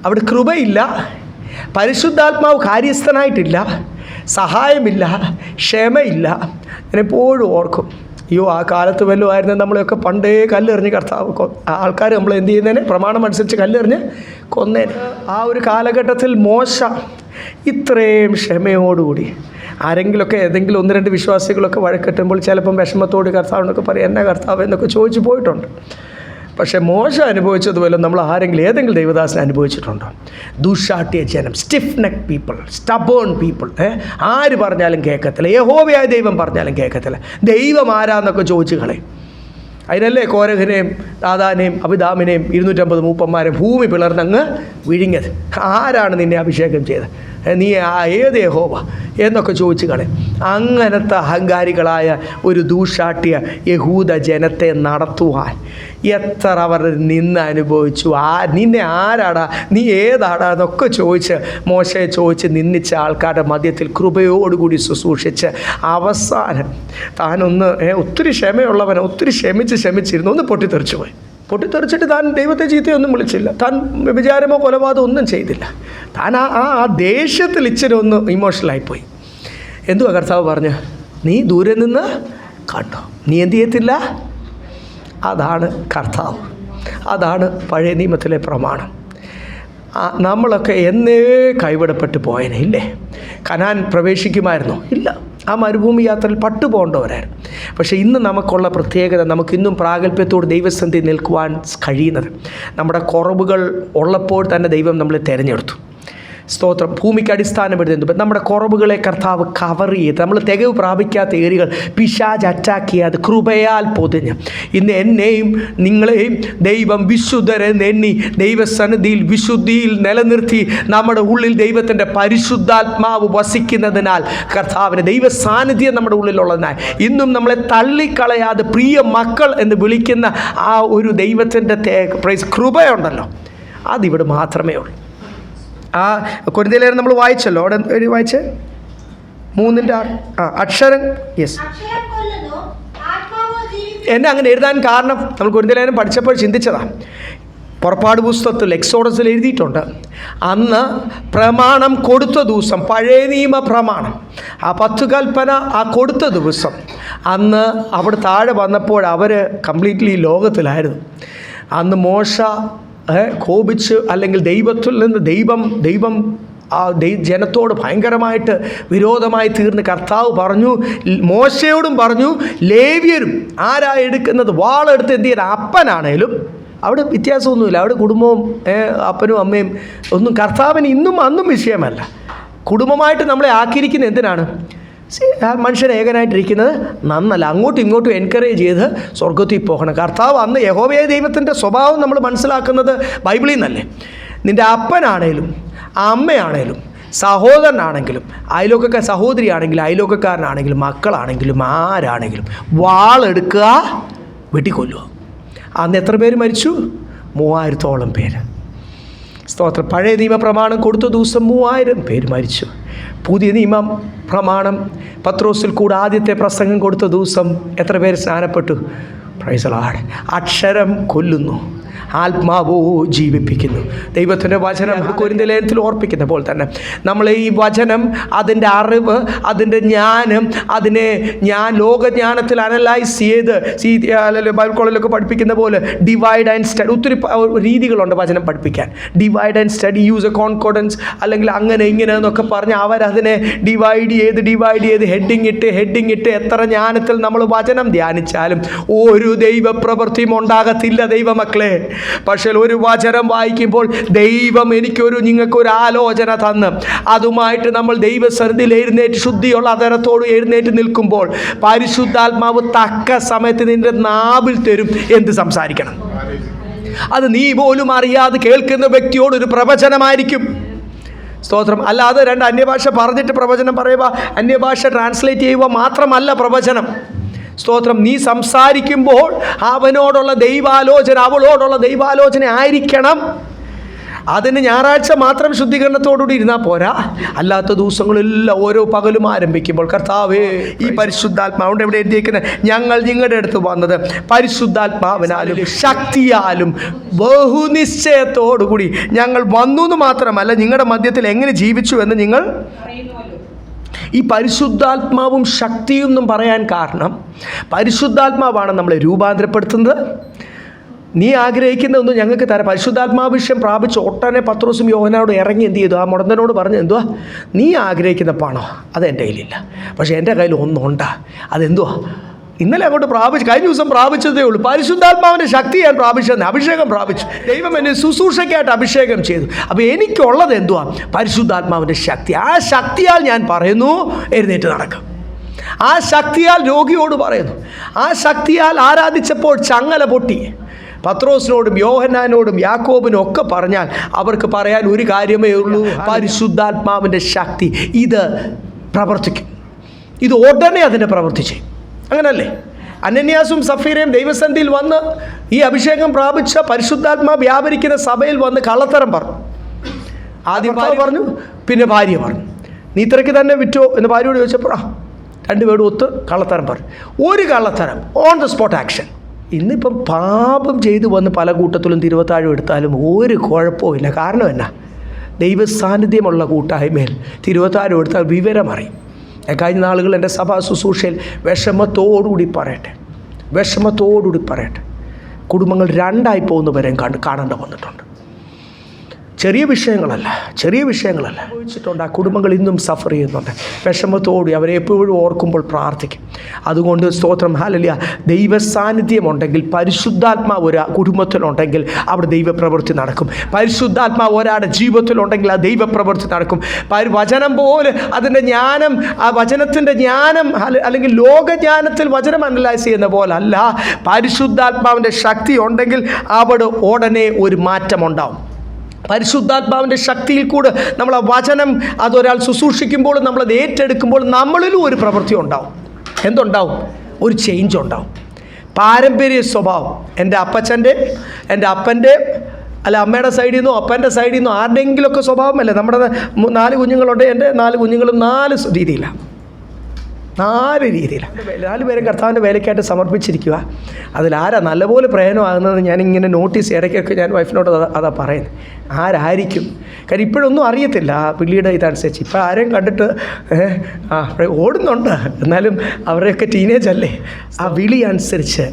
അവിടെ കൃപയില്ല, പരിശുദ്ധാത്മാവ് കാര്യസ്ഥനായിട്ടില്ല, സഹായമില്ല, ക്ഷമയില്ല. ഞാനെപ്പോഴും ഓർക്കും, അയ്യോ ആ കാലത്ത് വല്ലതും ആയിരുന്നു നമ്മളെയൊക്കെ പണ്ടേ കല്ലെറിഞ്ഞ് കർത്താവ് ആൾക്കാർ നമ്മൾ എന്ത് ചെയ്യുന്നതിന് പ്രമാണം അനുസരിച്ച് കല്ലെറിഞ്ഞ് കൊന്നേന്. ആ ഒരു കാലഘട്ടത്തിൽ മോശ ഇത്രയും ക്ഷമയോടുകൂടി, ആരെങ്കിലുമൊക്കെ ഏതെങ്കിലും 1-2 വിശ്വാസികളൊക്കെ വഴക്കെട്ടുമ്പോൾ ചിലപ്പം വിഷമത്തോട് കർത്താവിനൊക്കെ പറയും, എന്നാ കർത്താവ് എന്നൊക്കെ ചോദിച്ചു പോയിട്ടുണ്ട്. പക്ഷേ മോശ അനുഭവിച്ചതുപോലെ നമ്മൾ ആരെങ്കിലും ഏതെങ്കിലും ദൈവദാസനെ അനുഭവിച്ചിട്ടുണ്ടോ? ദുഷാട്ടിയ ജനം, stiff neck people, stubborn people. ആര് പറഞ്ഞാലും കേൾക്കത്തില്ല, യഹോവയായ ദൈവം പറഞ്ഞാലും കേൾക്കത്തില്ല. ദൈവം ആരാന്നൊക്കെ ചോദിച്ചു കളയും. അതിനല്ലേ കോരഹിനെയും ദാദാനെയും അഭിദാമിനെയും 250 മൂപ്പന്മാരെയും ഭൂമി പിളർന്നങ്ങ് വിഴിഞ്ഞത്. ആരാണ് നിന്നെ അഭിഷേകം ചെയ്തത്? നീ ഏത് യഹോവ എന്നൊക്കെ ചോദിച്ചു കളയും. അങ്ങനത്തെ അഹങ്കാരികളായ ഒരു ദൂഷാട്ടിയ യഹൂദ ജനത്തെ നടത്തുവാൻ എത്ര അവർ നിന്ന് അനുഭവിച്ചു. നിന്നെ ആരാടാ, നീ ഏതാടാ എന്നൊക്കെ ചോദിച്ച് മോശയെ ചോദിച്ച് നിന്ദിച്ച ആൾക്കാരുടെ മധ്യത്തിൽ കൃപയോടുകൂടി ശുശ്രൂഷിച്ച് അവസാനം താനൊന്ന് ഒത്തിരി ക്ഷമയുള്ളവനെ ഒത്തിരി ക്ഷമിച്ചിരുന്നു, ഒന്ന് പൊട്ടിത്തെറിച്ചു പോയി. പൊട്ടിത്തെറിച്ചിട്ട് താൻ ദൈവത്തെ ചീത്തയൊന്നും വിളിച്ചില്ല, താൻ വ്യഭിചാരമോ കൊലപാതകമോ ഒന്നും ചെയ്തില്ല. താൻ ആ ദേഷ്യത്തിൽ ഇച്ചിരി ഒന്ന് ഇമോഷണലായിപ്പോയി. എന്തുവാ കർത്താവ് പറഞ്ഞു? നീ ദൂരെ നിന്ന് കണ്ടോ, നീ എന്ത് ചെയ്യത്തില്ല. അതാണ് കർത്താവ്, അതാണ് പഴയ നിയമത്തിലെ പ്രമാണം. നമ്മളൊക്കെ എന്നേ കൈവിടപ്പെട്ട് പോയനെ ഇല്ലേ? കനാൻ പ്രവേശിക്കുമായിരുന്നോ? ഇല്ല. ആ മരുഭൂമി യാത്രയിൽ പട്ടുപോകേണ്ടവരായിരുന്നു. പക്ഷേ ഇന്ന് നമുക്കുള്ള പ്രത്യേകത, നമുക്കിന്നും പ്രാഗൽഭ്യത്തോട് ദൈവസന്ധി നിൽക്കുവാൻ കഴിയുന്നത് നമ്മുടെ കുറവുകൾ ഉള്ളപ്പോൾ തന്നെ ദൈവം നമ്മളെ തിരഞ്ഞെടുത്തു. സ്തോത്രം. ഭൂമിക്ക് അടിസ്ഥാനം എടുത്തു നമ്മുടെ കുറവുകളെ കർത്താവ് കവർ ചെയ്ത്, നമ്മൾ തികവ് പ്രാപിക്കാത്ത ഏരിയകൾ പിശാച് അറ്റാക്ക് ചെയ്യാതെ കൃപയാൽ പൊതിഞ്ഞ് ഇന്ന് എന്നെയും നിങ്ങളെയും ദൈവം വിശുദ്ധരെന്ന് എണ്ണി ദൈവസന്നിധിയിൽ വിശുദ്ധിയിൽ നിലനിർത്തി നമ്മുടെ ഉള്ളിൽ ദൈവത്തിൻ്റെ പരിശുദ്ധാത്മാവ് വസിക്കുന്നതിനാൽ, കർത്താവിൻ്റെ ദൈവ സാന്നിധ്യം നമ്മുടെ ഉള്ളിലുള്ളതിനാൽ ഇന്നും നമ്മളെ തള്ളിക്കളയാതെ പ്രിയ മക്കൾ എന്ന് വിളിക്കുന്ന ആ ഒരു ദൈവത്തിൻ്റെ കൃപയുണ്ടല്ലോ, അതിവിടെ മാത്രമേ ഉള്ളൂ. ആ കൊരിന്ത്യയിലേറെ നമ്മൾ വായിച്ചല്ലോ, അവിടെ വായിച്ചേ 3:6. അക്ഷരം. യെസ്. എന്നെ അങ്ങനെ എഴുതാൻ കാരണം നമ്മൾ കൊരിന്ത്യലേഖനം പഠിച്ചപ്പോൾ ചിന്തിച്ചതാണ്. പുറപ്പാട് പുസ്തകത്തിൽ എക്സോഡസിൽ എഴുതിയിട്ടുണ്ട്. അന്ന് പ്രമാണം കൊടുത്ത ദിവസം, പഴയ നിയമ പ്രമാണം, ആ 10 കൽപ്പന ആ കൊടുത്ത ദിവസം, അന്ന് അവിടെ താഴെ വന്നപ്പോൾ അവർ കംപ്ലീറ്റ്ലി ലോകത്തിലായിരുന്നു. അന്ന് മോശ കോപിച്ച്, അല്ലെങ്കിൽ ദൈവത്തിൽ നിന്ന് ദൈവം ആ ജനത്തോട് ഭയങ്കരമായിട്ട് വിരോധമായി തീർന്ന് കർത്താവ് പറഞ്ഞു, മോശയോടും പറഞ്ഞു, ലേവ്യരും ആരാ എടുക്കുന്നത്, വാളെടുത്ത് എന്ത് ചെയ്യണം, അപ്പനാണേലും അവിടെ വ്യത്യാസമൊന്നുമില്ല, അവിടെ കുടുംബവും അപ്പനും അമ്മയും ഒന്നും കർത്താവിന് ഇന്നും അന്നും വിഷയമല്ല. കുടുംബമായിട്ട് നമ്മളെ ആക്കിയിരിക്കുന്നത് എന്തിനാണ്? മനുഷ്യൻ ഏകനായിട്ടിരിക്കുന്നത് നന്നല്ല, അങ്ങോട്ടും ഇങ്ങോട്ടും എൻകറേജ് ചെയ്ത് സ്വർഗത്തിൽ പോകണം. കർത്താവ് അന്ന് യഹോവയായ ദൈവത്തിൻ്റെ സ്വഭാവം നമ്മൾ മനസ്സിലാക്കുന്നത് ബൈബിളിൽ നിന്നല്ലേ. നിൻ്റെ അപ്പനാണേലും അമ്മയാണേലും സഹോദരനാണെങ്കിലും സഹോദരിയാണെങ്കിലും അയലോക്കക്കാരനാണെങ്കിലും മക്കളാണെങ്കിലും ആരാണെങ്കിലും വാളെടുക്കുക, വെട്ടിക്കൊല്ലുക. അന്ന് എത്ര പേര് മരിച്ചു? 3000-ഓളം പേര്. സ്തോത്രം. പഴയ നിയമ പ്രമാണം കൊടുത്ത ദിവസം 3000 പേര് മരിച്ചു. പുതിയ നിയമ പ്രമാണം പത്രോസിൽ കൂടെ ആദ്യത്തെ പ്രസംഗം കൊടുത്ത ദിവസം എത്ര പേര് സ്നാനപ്പെട്ടു? Praise the Lord. അക്ഷരം കൊല്ലുന്നു, ആത്മാവോ ജീവിപ്പിക്കുന്നു. ദൈവത്തിൻ്റെ വചനം കൊരിന്ത്യർ ലേഖനത്തിൽ ഓർപ്പിക്കുന്ന പോലെ തന്നെ നമ്മൾ ഈ വചനം, അതിൻ്റെ അറിവ്, അതിൻ്റെ ജ്ഞാനം, അതിനെ ലോകജ്ഞാനത്തിൽ അനലൈസ് ചെയ്ത് ബൈബിൾ കോളേജിലൊക്കെ പഠിപ്പിക്കുന്ന പോലെ ഡിവൈഡ് ആൻഡ് സ്റ്റഡി, ഒത്തിരി രീതികളുണ്ട് വചനം പഠിപ്പിക്കാൻ. Divide and study, use a concordance, അല്ലെങ്കിൽ അങ്ങനെ ഇങ്ങനെ എന്നൊക്കെ പറഞ്ഞ് അവരതിനെ ഡിവൈഡ് ചെയ്ത് ഹെഡിങ് ഇട്ട് എത്ര ജ്ഞാനത്തിൽ നമ്മൾ വചനം ധ്യാനിച്ചാലും ഒരു ദൈവപ്രവൃത്തിയും ഉണ്ടാകത്തില്ല ദൈവമക്കളെ. പക്ഷേ ഒരു വചനം വായിക്കുമ്പോൾ ദൈവം നിങ്ങൾക്കൊരു ആലോചന തന്ന് അതുമായിട്ട് നമ്മൾ ദൈവസന്നിധിയിൽ എഴുന്നേറ്റ് ശുദ്ധിയുള്ള അതരത്തോട് എഴുന്നേറ്റ് നിൽക്കുമ്പോൾ പരിശുദ്ധാത്മാവ് തക്ക സമയത്ത് നിന്റെ നാവിൽ തരും എന്ത് സംസാരിക്കണം. അത് നീ പോലും അറിയാതെ കേൾക്കുന്ന വ്യക്തിയോട് ഒരു പ്രവചനമായിരിക്കും. സ്തോത്രം. അല്ലാതെ 2 അന്യഭാഷ പറഞ്ഞിട്ട് പ്രവചനം പറയുക, അന്യഭാഷ ട്രാൻസ്ലേറ്റ് ചെയ്യുക മാത്രമല്ല പ്രവചനം. സ്തോത്രം. നീ സംസാരിക്കുമ്പോൾ അവനോടുള്ള ദൈവാലോചന, അവളോടുള്ള ദൈവാലോചന ആയിരിക്കണം. അതിന് ഞായറാഴ്ച മാത്രം ശുദ്ധീകരണത്തോടുകൂടി ഇരുന്നാൽ പോരാ. അല്ലാത്ത ദിവസങ്ങളെല്ലാം ഓരോ പകലും ആരംഭിക്കുമ്പോൾ കർത്താവേ, ഈ പരിശുദ്ധാത്മാവുണ്ട് ഇവിടെ എഴുതിയിരിക്കുന്നത്, ഞങ്ങൾ നിങ്ങളുടെ അടുത്ത് വന്നത് പരിശുദ്ധാത്മാവിനാലും ശക്തിയാലും ബഹുനിശ്ചയത്തോടുകൂടി ഞങ്ങൾ വന്നു എന്ന് മാത്രമല്ല, നിങ്ങളുടെ മധ്യത്തിൽ എങ്ങനെ ജീവിച്ചു എന്ന് നിങ്ങൾ അറിയുന്നുവല്ലോ. ഈ പരിശുദ്ധാത്മാവും ശക്തിയും എന്നും പറയാൻ കാരണം പരിശുദ്ധാത്മാവാണ് നമ്മളെ രൂപാന്തരപ്പെടുത്തുന്നത്. നീ ആഗ്രഹിക്കുന്നതൊന്നും ഞങ്ങൾക്ക് തരാം. പരിശുദ്ധാത്മാവിഷ്യം പ്രാപിച്ച് ഒട്ടനെ പത്രോസും യോഹന്നാനോട് ഇറങ്ങി എന്ത് ചെയ്തു? ആ മുടന്തനോട് പറഞ്ഞു, എന്തുവാ നീ ആഗ്രഹിക്കുന്ന പണോ? അത് എൻ്റെ കയ്യിലില്ല, പക്ഷേ എൻ്റെ കയ്യിൽ ഒന്നുണ്ട്. അതെന്തുവാ? ഇന്നലെ അങ്ങോട്ട് കഴിഞ്ഞ ദിവസം പ്രാപിച്ചതേ ഉള്ളൂ. പരിശുദ്ധാത്മാവിൻ്റെ ശക്തി ഞാൻ പ്രാപിച്ചതെന്ന്, അഭിഷേകം പ്രാപിച്ചു. ദൈവം എന്നെ ശുശ്രൂഷയ്ക്കായിട്ട് അഭിഷേകം ചെയ്തു. അപ്പോൾ എനിക്കുള്ളത് എന്തുവാ? പരിശുദ്ധാത്മാവിൻ്റെ ശക്തി. ആ ശക്തിയാൽ ഞാൻ പറയുന്നു, എഴുന്നേറ്റ് നടക്കും. ആ ശക്തിയാൽ രോഗിയോട് പറയുന്നു. ആ ശക്തിയാൽ ആരാധിച്ചപ്പോൾ ചങ്ങല പൊട്ടി. പത്രോസിനോടും യോഹന്നാനോടും യാക്കോബിനും ഒക്കെ പറഞ്ഞാൽ അവർക്ക് പറയാൻ ഒരു കാര്യമേ ഉള്ളൂ, പരിശുദ്ധാത്മാവിൻ്റെ ശക്തി. ഇത് പ്രവർത്തിക്കും. ഇത് ഉടനെ അതിൻ്റെ പ്രവർത്തിച്ചു. അങ്ങനല്ലേ? അനന്യാസും സഫീരയും ദൈവസന്നിധിയിൽ വന്ന് ഈ അഭിഷേകം പ്രാപിച്ച പരിശുദ്ധാത്മാ വ്യാപരിക്കുന്ന സഭയിൽ വന്ന് കള്ളത്തരം പറഞ്ഞു. ആദ്യം ഭാര്യ പറഞ്ഞു, പിന്നെ ഭാര്യ പറഞ്ഞു, നീ ഇത്രയ്ക്ക് തന്നെ വിറ്റോ എന്ന് ഭാര്യയോട് ചോദിച്ചപ്പോൾ 2 പേരും ഒത്ത് കള്ളത്തരം പറഞ്ഞു. ഒരു കള്ളത്തരം, ഓൺ ദ സ്പോട്ട് ആക്ഷൻ. ഇന്നിപ്പം പാപം ചെയ്തു വന്ന് പല കൂട്ടത്തിലും തിരുവത്താഴം എടുത്താലും ഒരു കുഴപ്പമില്ല. കാരണം എന്നാ? ദൈവ സാന്നിധ്യമുള്ള കൂട്ടായ്മയിൽ തിരുവത്താഴം എടുത്താൽ വിവരം അറിയും. കഴിഞ്ഞ നാളുകൾ എൻ്റെ സഭാ ശുശ്രൂഷയിൽ വിഷമത്തോടുകൂടി പറയട്ടെ, കുടുംബങ്ങൾ 2ആയി പോകുന്നവരെയും കാണേണ്ട വന്നിട്ടുണ്ട്. ചെറിയ വിഷയങ്ങളല്ല ചോദിച്ചിട്ടുണ്ട്. ആ കുടുംബങ്ങൾ ഇന്നും സഫർ ചെയ്യുന്നുണ്ട്. വിഷമത്തോടെ അവരെ എപ്പോഴും ഓർക്കുമ്പോൾ പ്രാർത്ഥിക്കും. അതുകൊണ്ട് സ്തോത്രം, ഹല്ലേലൂയ. ദൈവ സാന്നിധ്യമുണ്ടെങ്കിൽ, പരിശുദ്ധാത്മാവ് ഒരു കുടുംബത്തിലുണ്ടെങ്കിൽ അവിടെ ദൈവപ്രവൃത്തി നടക്കും. പരിശുദ്ധാത്മാവ് ഒരാളുടെ ജീവിതത്തിലുണ്ടെങ്കിൽ ആ ദൈവപ്രവൃത്തി നടക്കും. വചനം പോലെ അതിൻ്റെ ജ്ഞാനം, ആ വചനത്തിൻ്റെ ജ്ഞാനം അല്ലെങ്കിൽ ലോകജ്ഞാനത്തിൽ വചനം അനലൈസ് ചെയ്യുന്ന പോലെ അല്ല, പരിശുദ്ധാത്മാവിൻ്റെ ശക്തി ഉണ്ടെങ്കിൽ അവിടെ ഉടനെ ഒരു മാറ്റമുണ്ടാവും. പരിശുദ്ധാത്മാവിൻ്റെ ശക്തിയിൽ കൂടെ നമ്മൾ ആ വചനം അതൊരാൾ ശുശ്രൂഷിക്കുമ്പോൾ, നമ്മളത് ഏറ്റെടുക്കുമ്പോൾ നമ്മളിലും ഒരു പ്രവൃത്തി ഉണ്ടാവും. എന്തുണ്ടാവും? ഒരു ചേഞ്ച് ഉണ്ടാവും. പാരമ്പര്യ സ്വഭാവം, എൻ്റെ അപ്പച്ചൻ്റെ, എൻ്റെ അപ്പൻ്റെ, അല്ല അമ്മയുടെ സൈഡിൽ നിന്നോ അപ്പൻ്റെ സൈഡിൽ നിന്നോ ആരുടെയെങ്കിലുമൊക്കെ സ്വഭാവമല്ലേ? നമ്മുടെ 4 കുഞ്ഞുങ്ങളുണ്ട്. എൻ്റെ 4 കുഞ്ഞുങ്ങളും 4 രീതിയിലാണ്. 4 രീതിയിലാണ്. 4 പേരും കർത്താവിൻ്റെ വേലയ്ക്കായിട്ട് സമർപ്പിച്ചിരിക്കുക. അതിലാരാ നല്ലപോലെ പ്രയോജനമാകുന്നത് ഞാനിങ്ങനെ നോട്ടീസ് ഇടയ്ക്കൊക്കെ ഞാൻ വൈഫിനോട് അതാ പറയുന്നത്. ആരായിരിക്കും? കാര്യം ഇപ്പോഴൊന്നും അറിയത്തില്ല ആ പുള്ളിയുടെ ഇതനുസരിച്ച്. ഇപ്പോൾ ആരെയും കണ്ടിട്ട് ഓടുന്നുണ്ട്, എന്നാലും അവരെയൊക്കെ ടീനേജ് അല്ലേ. ആ വിളി അനുസരിച്ച്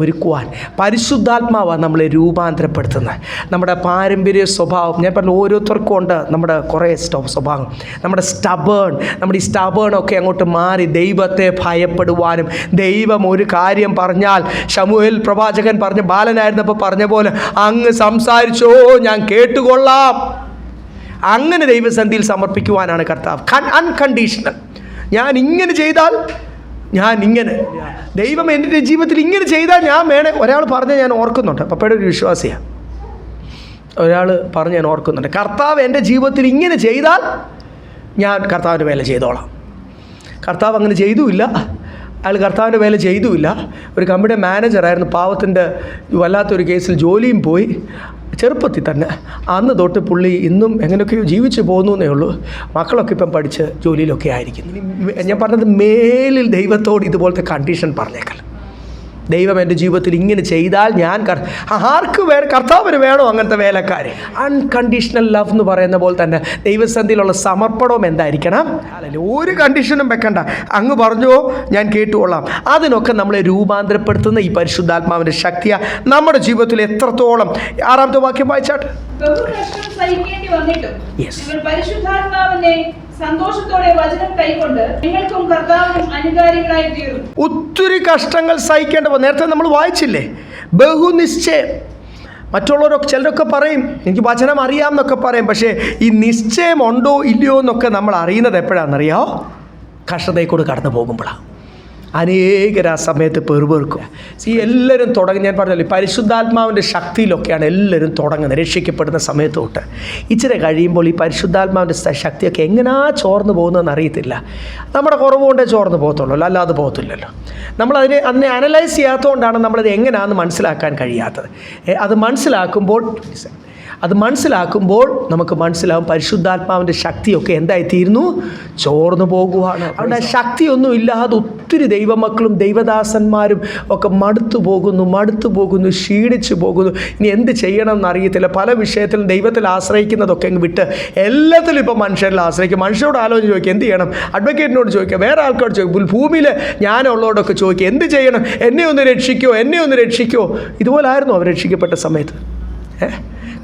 ഒരുക്കുവാൻ പരിശുദ്ധാത്മാവാണ് നമ്മളെ രൂപാന്തരപ്പെടുത്തുന്നത്. നമ്മുടെ പാരമ്പര്യ സ്വഭാവം ഞാൻ പറഞ്ഞ ഓരോരുത്തർക്കും ഉണ്ട് നമ്മുടെ കുറേ സ്വഭാവം. നമ്മുടെ ഈ സ്റ്റബേണൊക്കെ അങ്ങോട്ട് മാറി ദൈവത്തെ ഭയപ്പെടുവാനും, ദൈവം ഒരു കാര്യം പറഞ്ഞാൽ ശമൂവേൽ പ്രവാചകൻ പറഞ്ഞ ബാലനായിരുന്നപ്പോൾ പറഞ്ഞ പോലെ അങ്ങ് സംസാരിച്ചോ ഞാൻ കേട്ടുകൊള്ളാം, അങ്ങനെ ദൈവസന്നിധിയിൽ സമർപ്പിക്കുവാനാണ് കർത്താവ്. അൺകണ്ടീഷണൽ. ഞാൻ ഇങ്ങനെ ചെയ്താൽ ഞാൻ ഇങ്ങനെ, ദൈവം എൻ്റെ ജീവിതത്തിൽ ഇങ്ങനെ ചെയ്താൽ ഞാൻ വേണേ. ഒരാൾ പറഞ്ഞ് ഞാൻ ഓർക്കുന്നുണ്ട്, പപ്പയുടെ ഒരു വിശ്വാസിയാണ്. ഒരാൾ പറഞ്ഞ് ഞാൻ ഓർക്കുന്നുണ്ട്, കർത്താവ് എൻ്റെ ജീവിതത്തിൽ ഇങ്ങനെ ചെയ്താൽ ഞാൻ കർത്താവിൻ്റെ വേല ചെയ്തോളാം. കർത്താവ് അങ്ങനെ ചെയ്തുമില്ല. അയാൾ കർത്താവിൻ്റെ വേല ചെയ്തുമില്ല. ഒരു കമ്പനിയുടെ മാനേജറായിരുന്നു. പാവത്തിൻ്റെ വല്ലാത്തൊരു കേസിൽ ജോലിയും പോയി. ചെറുപ്പത്തിൽ തന്നെ. അന്ന് തൊട്ട് പുള്ളി ഇന്നും എങ്ങനെയൊക്കെയോ ജീവിച്ചു പോകുന്നു എന്നേ ഉള്ളൂ. മക്കളൊക്കെ ഇപ്പം പഠിച്ച് ജോലിയിലൊക്കെ ആയിരിക്കും. ഞാൻ പറഞ്ഞത് മേലിൽ ദൈവത്തോട് ഇതുപോലത്തെ കണ്ടീഷൻ പറഞ്ഞേക്കല്ല. ദൈവം എൻ്റെ ജീവിതത്തിൽ ഇങ്ങനെ ചെയ്താൽ ഞാൻ ആർക്ക് കർത്താവിന് വേണോ അങ്ങനത്തെ വേലക്കാരെ. അൺകണ്ടീഷണൽ ലവ് എന്ന് പറയുന്ന പോലെ തന്നെ ദൈവസന്നിധിയിലുള്ള സമർപ്പണവും എന്തായിരിക്കണം? ഒരു കണ്ടീഷനും വെക്കണ്ട, അങ്ങ് പറഞ്ഞോ ഞാൻ കേട്ടുകൊള്ളാം. അതിനൊക്കെ നമ്മളെ രൂപാന്തരപ്പെടുത്തുന്ന ഈ പരിശുദ്ധാത്മാവിൻ്റെ ശക്തിയാണ് നമ്മുടെ ജീവിതത്തിൽ എത്രത്തോളം. 6ാമത്തെ വാക്യം വായിച്ചാട്ടെ. ബഹുകഷ്ടം സഹിക്കേണ്ടി വന്നിട്ടും Yes. നിങ്ങൾ പരിശുദ്ധാത്മാവിനെ സന്തോഷത്തോടെ വചനം കൈക്കൊണ്ട് നിങ്ങൾക്കും കർത്താവിനും അനുകാരികളായി തീർന്നു. ഒത്തിരി കഷ്ടങ്ങൾ സഹിക്കേണ്ട. നേരത്തെ നമ്മൾ വായിച്ചില്ലേ, ബഹുനിശ്ചയം. മറ്റുള്ളവരൊക്കെ ചിലരൊക്കെ പറയും എനിക്ക് വചനം അറിയാം എന്നൊക്കെ പറയും. പക്ഷേ ഈ നിശ്ചയം ഉണ്ടോ ഇല്ലയോ എന്നൊക്കെ നമ്മൾ അറിയുന്നത് എപ്പോഴാണെന്നറിയോ? കഷ്ടതയിൽ കൂടെ കടന്നു പോകുമ്പോഴാണ്. അനേകർ ആ സമയത്ത് പെറുപെറുക്കും. എല്ലാവരും തുടങ്ങി. ഞാൻ പറഞ്ഞല്ലോ, പരിശുദ്ധാത്മാവിൻ്റെ ശക്തിയിലൊക്കെയാണ് എല്ലാവരും തുടങ്ങുന്നത്. രക്ഷിക്കപ്പെടുന്ന സമയത്ത് തൊട്ട് ഇച്ചിരി കഴിയുമ്പോൾ ഈ പരിശുദ്ധാത്മാവിൻ്റെ ശക്തിയൊക്കെ എങ്ങനെയാ ചോർന്ന് പോകുന്നതെന്ന് അറിയത്തില്ല. നമ്മുടെ കുറവ് കൊണ്ടേ ചോർന്ന് പോകത്തുള്ളൂ, അല്ലാതെ പോകത്തില്ലല്ലോ. നമ്മളതിനെ അനലൈസ് ചെയ്യാത്തതുകൊണ്ടാണ് നമ്മളത് എങ്ങനെയാണെന്ന് മനസ്സിലാക്കാൻ കഴിയാത്തത്. അത് മനസ്സിലാക്കുമ്പോൾ നമുക്ക് മനസ്സിലാവും പരിശുദ്ധാത്മാവിൻ്റെ ശക്തിയൊക്കെ എന്തായിത്തീരുന്നു? ചോർന്നു പോകുവാണ്. അവിടെ ശക്തിയൊന്നും ഇല്ലാതെ ഒത്തിരി ദൈവമക്കളും ദൈവദാസന്മാരും ഒക്കെ മടുത്തു പോകുന്നു, ക്ഷീണിച്ചു പോകുന്നു. ഇനി എന്ത് ചെയ്യണം എന്നറിയത്തില്ല. പല വിഷയത്തിലും ദൈവത്തിൽ ആശ്രയിക്കുന്നതൊക്കെ അങ്ങ് വിട്ട് എല്ലാത്തിലും ഇപ്പോൾ മനുഷ്യരിൽ ആശ്രയിക്കും. മനുഷ്യരോട് ആലോചന ചോദിക്കുക എന്ത് ചെയ്യണം, അഡ്വക്കേറ്റിനോട് ചോദിക്കുക, വേറെ ആൾക്കാരോട് ചോദിക്കും, ഭൂമിയിൽ ഞാനുള്ളവരോടൊക്കെ ചോദിക്കുക എന്ത് ചെയ്യണം, എന്നെ ഒന്ന് രക്ഷിക്കോ. ഇതുപോലെ ആയിരുന്നു അവർ രക്ഷിക്കപ്പെട്ട സമയത്ത്.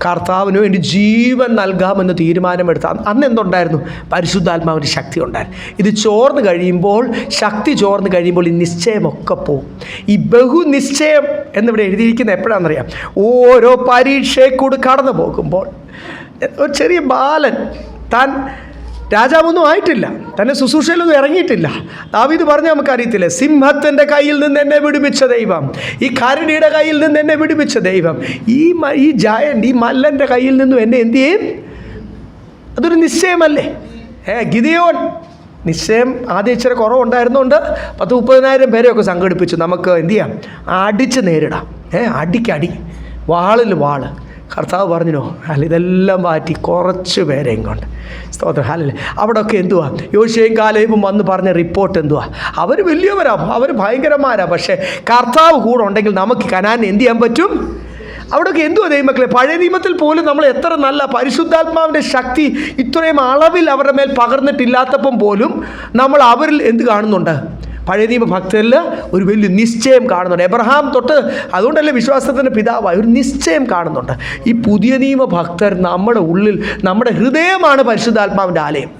കർത്താവിന് വേണ്ടി ജീവൻ നൽകാമെന്ന് തീരുമാനമെടുത്ത അന്ന് എന്തുണ്ടായിരുന്നു? പരിശുദ്ധാത്മാവിൻ്റെ ശക്തി ഉണ്ടായിരുന്നു. ഇത് ശക്തി ചോർന്ന് കഴിയുമ്പോൾ ഈ നിശ്ചയമൊക്കെ പോവും. ഈ ബഹുനിശ്ചയം എന്നിവിടെ എഴുതിയിരിക്കുന്നത് എപ്പോഴാണെന്നറിയാം? ഓരോ പരീക്ഷയെ കൂടി കടന്നു പോകുമ്പോൾ ഒരു ചെറിയ ബാലൻ, താൻ രാജാവൊന്നും ആയിട്ടില്ല, തന്നെ ശുശ്രൂഷയിലൊന്നും ഇറങ്ങിയിട്ടില്ല. ദാവീദ് പറഞ്ഞ നമുക്കറിയത്തില്ലേ, സിംഹത്തിൻ്റെ കയ്യിൽ നിന്ന് എന്നെ വിടുവിച്ച ദൈവം, ഈ കരടിയുടെ കയ്യിൽ നിന്ന് എന്നെ വിടുവിച്ച ദൈവം, ഈ ജയൻ്റ്, ഈ മല്ലൻ്റെ കയ്യിൽ നിന്നും എന്നെ എന്ത് ചെയ്യും? അതൊരു നിശ്ചയമല്ലേ? ഗിദെയോൻ നിശ്ചയം ആദ്യം ഇച്ചിരി കുറവുണ്ടായിരുന്നുകൊണ്ട് 10,000-30,000 പേരെയൊക്കെ സംഘടിപ്പിച്ചു. നമുക്ക് എന്ത് ചെയ്യാം? അടിച്ച് നേരിടാം. അടിക്കടി, വാളിൽ വാള്. കർത്താവ് പറഞ്ഞോ അല്ല, ഇതെല്ലാം മാറ്റി കുറച്ച് പേരെയും കൊണ്ട് സ്തോത്രം. അല്ല, അവിടെയൊക്കെ എന്തുവാ? യോശുവയും കാലേബും വന്ന് പറഞ്ഞ റിപ്പോർട്ട് എന്തുവാ? അവർ വലിയവരാ, അവർ ഭയങ്കരന്മാരാ. പക്ഷേ കർത്താവ് കൂടെ ഉണ്ടെങ്കിൽ നമുക്ക് കനാൻ എന്ത് ചെയ്യാൻ പറ്റും? അവിടെയൊക്കെ എന്തുവാ ദൈവമക്കളെ? പഴയ നിയമത്തിൽ പോലും നമ്മൾ എത്ര നല്ല പരിശുദ്ധാത്മാവിൻ്റെ ശക്തി ഇത്രയും അളവിൽ അവരുടെ മേൽ പകർന്നിട്ടില്ലാത്തപ്പം പോലും നമ്മൾ അവരിൽ എന്ത് കാണുന്നുണ്ട്? പഴയ നിയമ ഭക്തരിൽ ഒരു വലിയ നിശ്ചയം കാണുന്നുണ്ട്. എബ്രഹാം തൊട്ട്, അതുകൊണ്ടല്ലേ വിശ്വാസത്തിൻ്റെ പിതാവായി, ഒരു നിശ്ചയം കാണുന്നുണ്ട്. ഈ പുതിയ നിയമ ഭക്തർ നമ്മുടെ ഉള്ളിൽ, നമ്മുടെ ഹൃദയമാണ് പരിശുദ്ധാത്മാവിൻ്റെ ആലയം,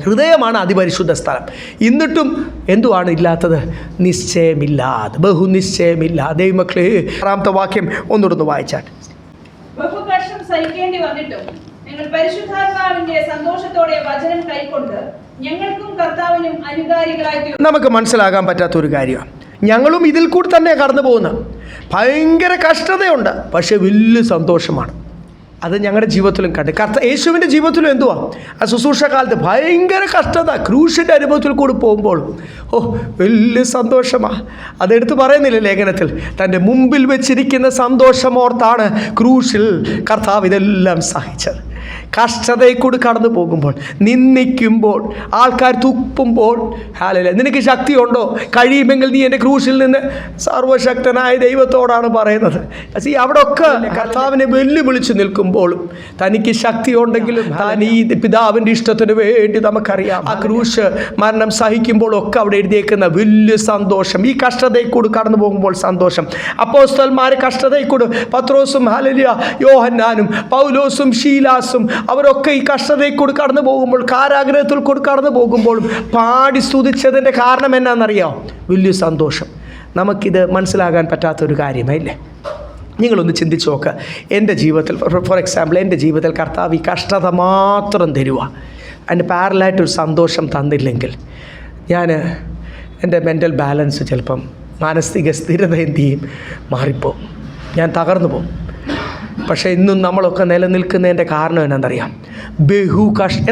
ഹൃദയമാണ് അതിപരിശുദ്ധ സ്ഥലം. എന്നിട്ടും എന്തുവാണ് ഇല്ലാത്തത്? നിശ്ചയമില്ലാതെ, ബഹുനിശ്ചയമില്ലാതെ. ദൈവമക്കളെ 6ാമത്തെ വാക്യം ഒന്നുകൂടെ വായിച്ചാട്ടെ. ബഹുകഷ്ടം സഹിക്കേണ്ടി വന്നിട്ടും നിങ്ങൾ പരിശുദ്ധാത്മാവിന്റെ സന്തോഷത്തോടെ വചനം കൈക്കൊണ്ട് ഞങ്ങൾക്കും കർത്താവിനും അനുകാരികളായി തീർന്നു. നമുക്ക് മനസ്സിലാകാൻ പറ്റാത്തൊരു കാര്യമാണ്. ഞങ്ങളും ഇതിൽ കൂടി തന്നെ കടന്നു പോകുന്നത്. ഭയങ്കര കഷ്ടതയുണ്ട്, പക്ഷേ വലിയ സന്തോഷമാണ്. അത് ഞങ്ങളുടെ ജീവിതത്തിലും കണ്ട്. യേശുവിൻ്റെ ജീവിതത്തിലും എന്തുവാ? ആ ശുശ്രൂഷ കാലത്ത് ഭയങ്കര കഷ്ടത, ക്രൂശിൻ്റെ അനുഭവത്തിൽ കൂടി പോകുമ്പോൾ വലിയ സന്തോഷമാണ്. അതെടുത്ത് പറയുന്നില്ല ലേഖനത്തിൽ? തൻ്റെ മുമ്പിൽ വെച്ചിരിക്കുന്ന സന്തോഷമോർത്താണ് ക്രൂശിൽ കർത്താവ് ഇതെല്ലാം സഹിച്ചത്. കഷ്ടതയിൽ കൂടി കടന്നു പോകുമ്പോൾ, നിന്ദിക്കുമ്പോൾ, ആൾക്കാർ തുപ്പുമ്പോൾ, ഹല്ലേലൂയ, നിനക്ക് ശക്തിയുണ്ടോ? കഴിയുമെങ്കിൽ നീ എൻ്റെ ക്രൂശിൽ നിന്ന് സർവശക്തനായ ദൈവത്തോടാണ് പറയുന്നത്. അവിടെ ഒക്കെ കർത്താവിനെ വെല്ലുവിളിച്ച് നിൽക്കുമ്പോഴും തനിക്ക് ശക്തിയുണ്ടെങ്കിലും താൻ ഈ പിതാവിൻ്റെ ഇഷ്ടത്തിന് വേണ്ടി നമുക്കറിയാം ആ ക്രൂശ് മരണം സഹിക്കുമ്പോഴൊക്കെ അവിടെ എഴുതിയേക്കുന്ന വലിയ സന്തോഷം, ഈ കഷ്ടതയിൽ കൂടി കടന്നു പോകുമ്പോൾ സന്തോഷം. അപ്പോസ്തലന്മാർ കഷ്ടതയിൽ കൂടി, പത്രോസും ഹല്ലേലൂയ യോഹന്നാനും പൗലോസും ശീലാസും അവരൊക്കെ ഈ കഷ്ടതയിൽ കൂടി കടന്നു പോകുമ്പോൾ, കാരാഗ്രഹത്തിൽ കൂടി കടന്നു പോകുമ്പോഴും പാടി സ്തുതിച്ചതിൻ്റെ കാരണം എന്നാണെന്നറിയാം? വലിയ സന്തോഷം. നമുക്കിത് മനസ്സിലാകാൻ പറ്റാത്തൊരു കാര്യമല്ലേ? നിങ്ങളൊന്ന് ചിന്തിച്ച് നോക്കുക. എൻ്റെ ജീവിതത്തിൽ, ഫോർ എക്സാമ്പിൾ, എൻ്റെ ജീവിതത്തിൽ കർത്താവ് ഈ കഷ്ടത മാത്രം തരുക, അതിൻ്റെ പാരലായിട്ടൊരു സന്തോഷം തന്നില്ലെങ്കിൽ ഞാൻ എൻ്റെ മെൻ്റൽ ബാലൻസ് ചിലപ്പം, മാനസിക സ്ഥിരത എന്ത് ചെയ്യും? മാറിപ്പോവും, ഞാൻ തകർന്നു പോകും. പക്ഷേ ഇന്നും നമ്മളൊക്കെ നിലനിൽക്കുന്നതിൻ്റെ കാരണം എന്നാണെന്നറിയാം?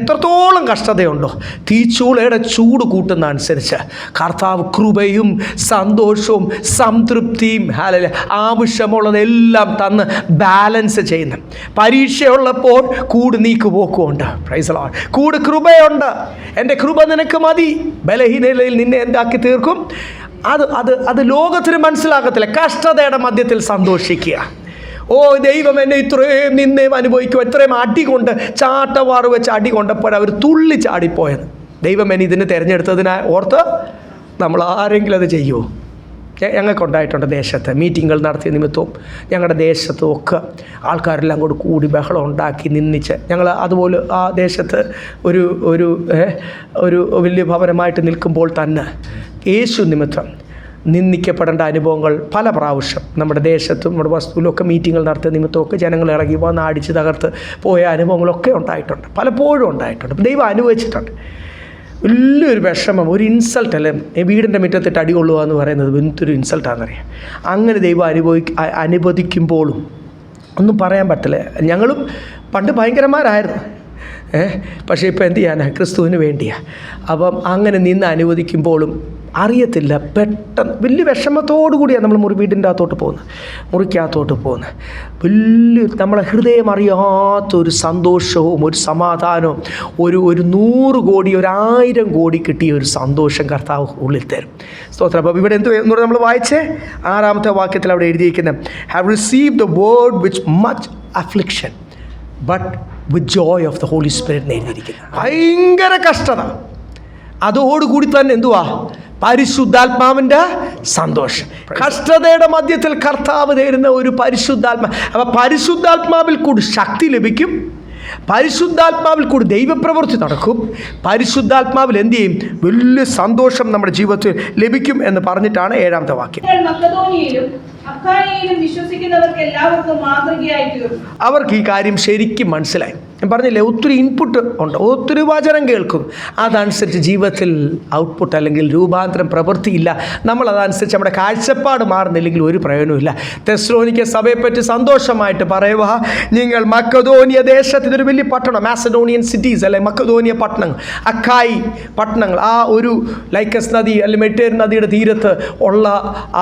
എത്രത്തോളം കഷ്ടതയുണ്ടോ, തീച്ചൂളയുടെ ചൂട് കൂട്ടുന്ന അനുസരിച്ച് കർത്താവ് കൃപയും സന്തോഷവും സംതൃപ്തിയും ഹല്ലേലൂയ ആവശ്യമുള്ളതെല്ലാം തന്ന് ബാലൻസ് ചെയ്യുന്നു. പരീക്ഷയുള്ളപ്പോൾ കൂട് നീക്ക് പോക്കുമുണ്ട്, പ്രൈസ് ദി ലോർഡ്. കൂട് കൃപയുണ്ട്, എൻ്റെ കൃപ നിനക്ക് മതി, ബലഹീനതയിൽ നിന്നെ എന്താക്കി തീർക്കും. അത് ലോകത്തിന് മനസ്സിലാകത്തില്ല. കഷ്ടതയുടെ മധ്യത്തിൽ സന്തോഷിക്കുക. ഓ ദൈവം എന്നെ ഇത്രയും നിന്നെ അനുഭവിക്കും, ഇത്രയും അടി കൊണ്ട്, ചാട്ടവാറ് വെച്ച് അടി കൊണ്ടപ്പോൾ അവർ തുള്ളി ചാടിപ്പോയത്. ദൈവം എന്നെ ഇതിന് തിരഞ്ഞെടുത്തതിനായി ഓർത്ത് നമ്മൾ ആരെങ്കിലും അത് ചെയ്യുമോ? ഞങ്ങൾക്കുണ്ടായിട്ടുണ്ട് ദേശത്ത് മീറ്റിങ്ങുകൾ നടത്തിയ നിമിത്തവും ഞങ്ങളുടെ ദേശത്തും ഒക്കെ ആൾക്കാരെല്ലാം കൂടി ബഹളം ഉണ്ടാക്കി നിന്ദിച്ച് ഞങ്ങൾ അതുപോലെ ആ ദേശത്ത് ഒരു വലിയ ഭവനമായിട്ട് നിൽക്കുമ്പോൾ തന്നെ യേശു നിമിത്തം നിന്ദിക്കപ്പെടേണ്ട അനുഭവങ്ങൾ പല പ്രാവശ്യം നമ്മുടെ ദേശത്തും നമ്മുടെ വസ്തുവിലും ഒക്കെ മീറ്റിങ്ങുകൾ നടത്തിയ നിമിത്തമൊക്കെ ജനങ്ങൾ ഇറങ്ങി വന്ന് അടിച്ച് തകർത്ത് പോയ അനുഭവങ്ങളൊക്കെ ഉണ്ടായിട്ടുണ്ട്, പലപ്പോഴും ഉണ്ടായിട്ടുണ്ട്. ദൈവം അനുഭവിച്ചിട്ടുണ്ട്. വലിയൊരു വിഷമം, ഒരു ഇൻസൾട്ട് അല്ലേ, വീടിൻ്റെ മുറ്റത്തിട്ട് അടി കൊള്ളുക എന്ന് പറയുന്നത് എന്തൊരു ഇൻസൾട്ടാണെന്നറിയാം. അങ്ങനെ ദൈവം അനുവദിക്കുമ്പോഴും ഒന്നും പറയാൻ പറ്റില്ല. ഞങ്ങളും പണ്ട് ഭയങ്കരന്മാരായിരുന്നു, പക്ഷേ ഇപ്പോൾ എന്ത് ചെയ്യാനാ? ക്രിസ്തുവിന് വേണ്ടിയാണ്. അപ്പം അങ്ങനെ നിന്ന് അനുവദിക്കുമ്പോഴും അറിയത്തില്ല, പെട്ടെന്ന് വലിയ വിഷമത്തോടു കൂടിയാണ് നമ്മൾ വീടിൻ്റെ അകത്തോട്ട് പോകുന്നത്, മുറിക്കകത്തോട്ട് പോകുന്നത്. വലിയ നമ്മളെ ഹൃദയം അറിയാത്തൊരു സന്തോഷവും ഒരു സമാധാനവും ഒരു 100 കോടി 1000 കോടി കിട്ടിയ ഒരു സന്തോഷം കർത്താവ് ഉള്ളിൽ തരും. സ്തോത്രം. അപ്പോൾ ഇവിടെ എന്ത് നമ്മൾ വായിച്ചേ? 6-ാമത്തെ വാക്യത്തിൽ അവിടെ എഴുതിയിരിക്കുന്നത്, have received the word which much affliction but with joy of the Holy Spirit എന്ന് എഴുതിയിരിക്കുന്നത്. ഭയങ്കര കഷ്ടത, അതോടുകൂടി തന്നെ എന്തുവാ? പരിശുദ്ധാത്മാവിൻ്റെ സന്തോഷം. കഷ്ടതയുടെ മധ്യത്തിൽ കർത്താവ് തരുന്ന ഒരു പരിശുദ്ധാത്മാ. അപ്പോൾ പരിശുദ്ധാത്മാവിൽ കൂടി ശക്തി ലഭിക്കും, പരിശുദ്ധാത്മാവിൽ കൂടി ദൈവപ്രവൃത്തി നടക്കും, പരിശുദ്ധാത്മാവിൽ എന്ത് ചെയ്യും? വലിയ സന്തോഷം നമ്മുടെ ജീവിതത്തിൽ ലഭിക്കും എന്ന് പറഞ്ഞിട്ടാണ് 7-ാമത്തെ വാക്യം. വിശ്വസിക്കുന്നവർക്ക് എല്ലാവർക്കും മാതൃകയായി തീർന്നു. അവർക്ക് ഈ കാര്യം ശരിക്കും മനസ്സിലായി. ഞാൻ പറഞ്ഞില്ലേ, ഒത്തിരി ഇൻപുട്ട് ഉണ്ട്, ഒത്തിരി വചനം കേൾക്കും, അതനുസരിച്ച് ജീവിതത്തിൽ ഔട്ട്പുട്ട് അല്ലെങ്കിൽ രൂപാന്തരം പ്രവൃത്തിയില്ല. നമ്മളതനുസരിച്ച് നമ്മുടെ കാഴ്ചപ്പാട് മാറുന്നില്ലെങ്കിൽ ഒരു പ്രയോജനമില്ല. തെസ്സലോനിക്ക സഭയെപ്പറ്റി സന്തോഷമായിട്ട് പറയുക, നിങ്ങൾ മക്കദോനിയ ദേശത്ത്, ഇതൊരു വലിയ പട്ടണം, മാസഡോണിയൻ സിറ്റീസ് അല്ലെ മക്കദോനിയ പട്ടണങ്ങൾ, അക്കായി പട്ടണങ്ങൾ, ആ ഒരു ലൈക്കസ് നദി അല്ലെങ്കിൽ മെഡിറ്ററേനിയൻ നദിയുടെ തീരത്ത് ഉള്ള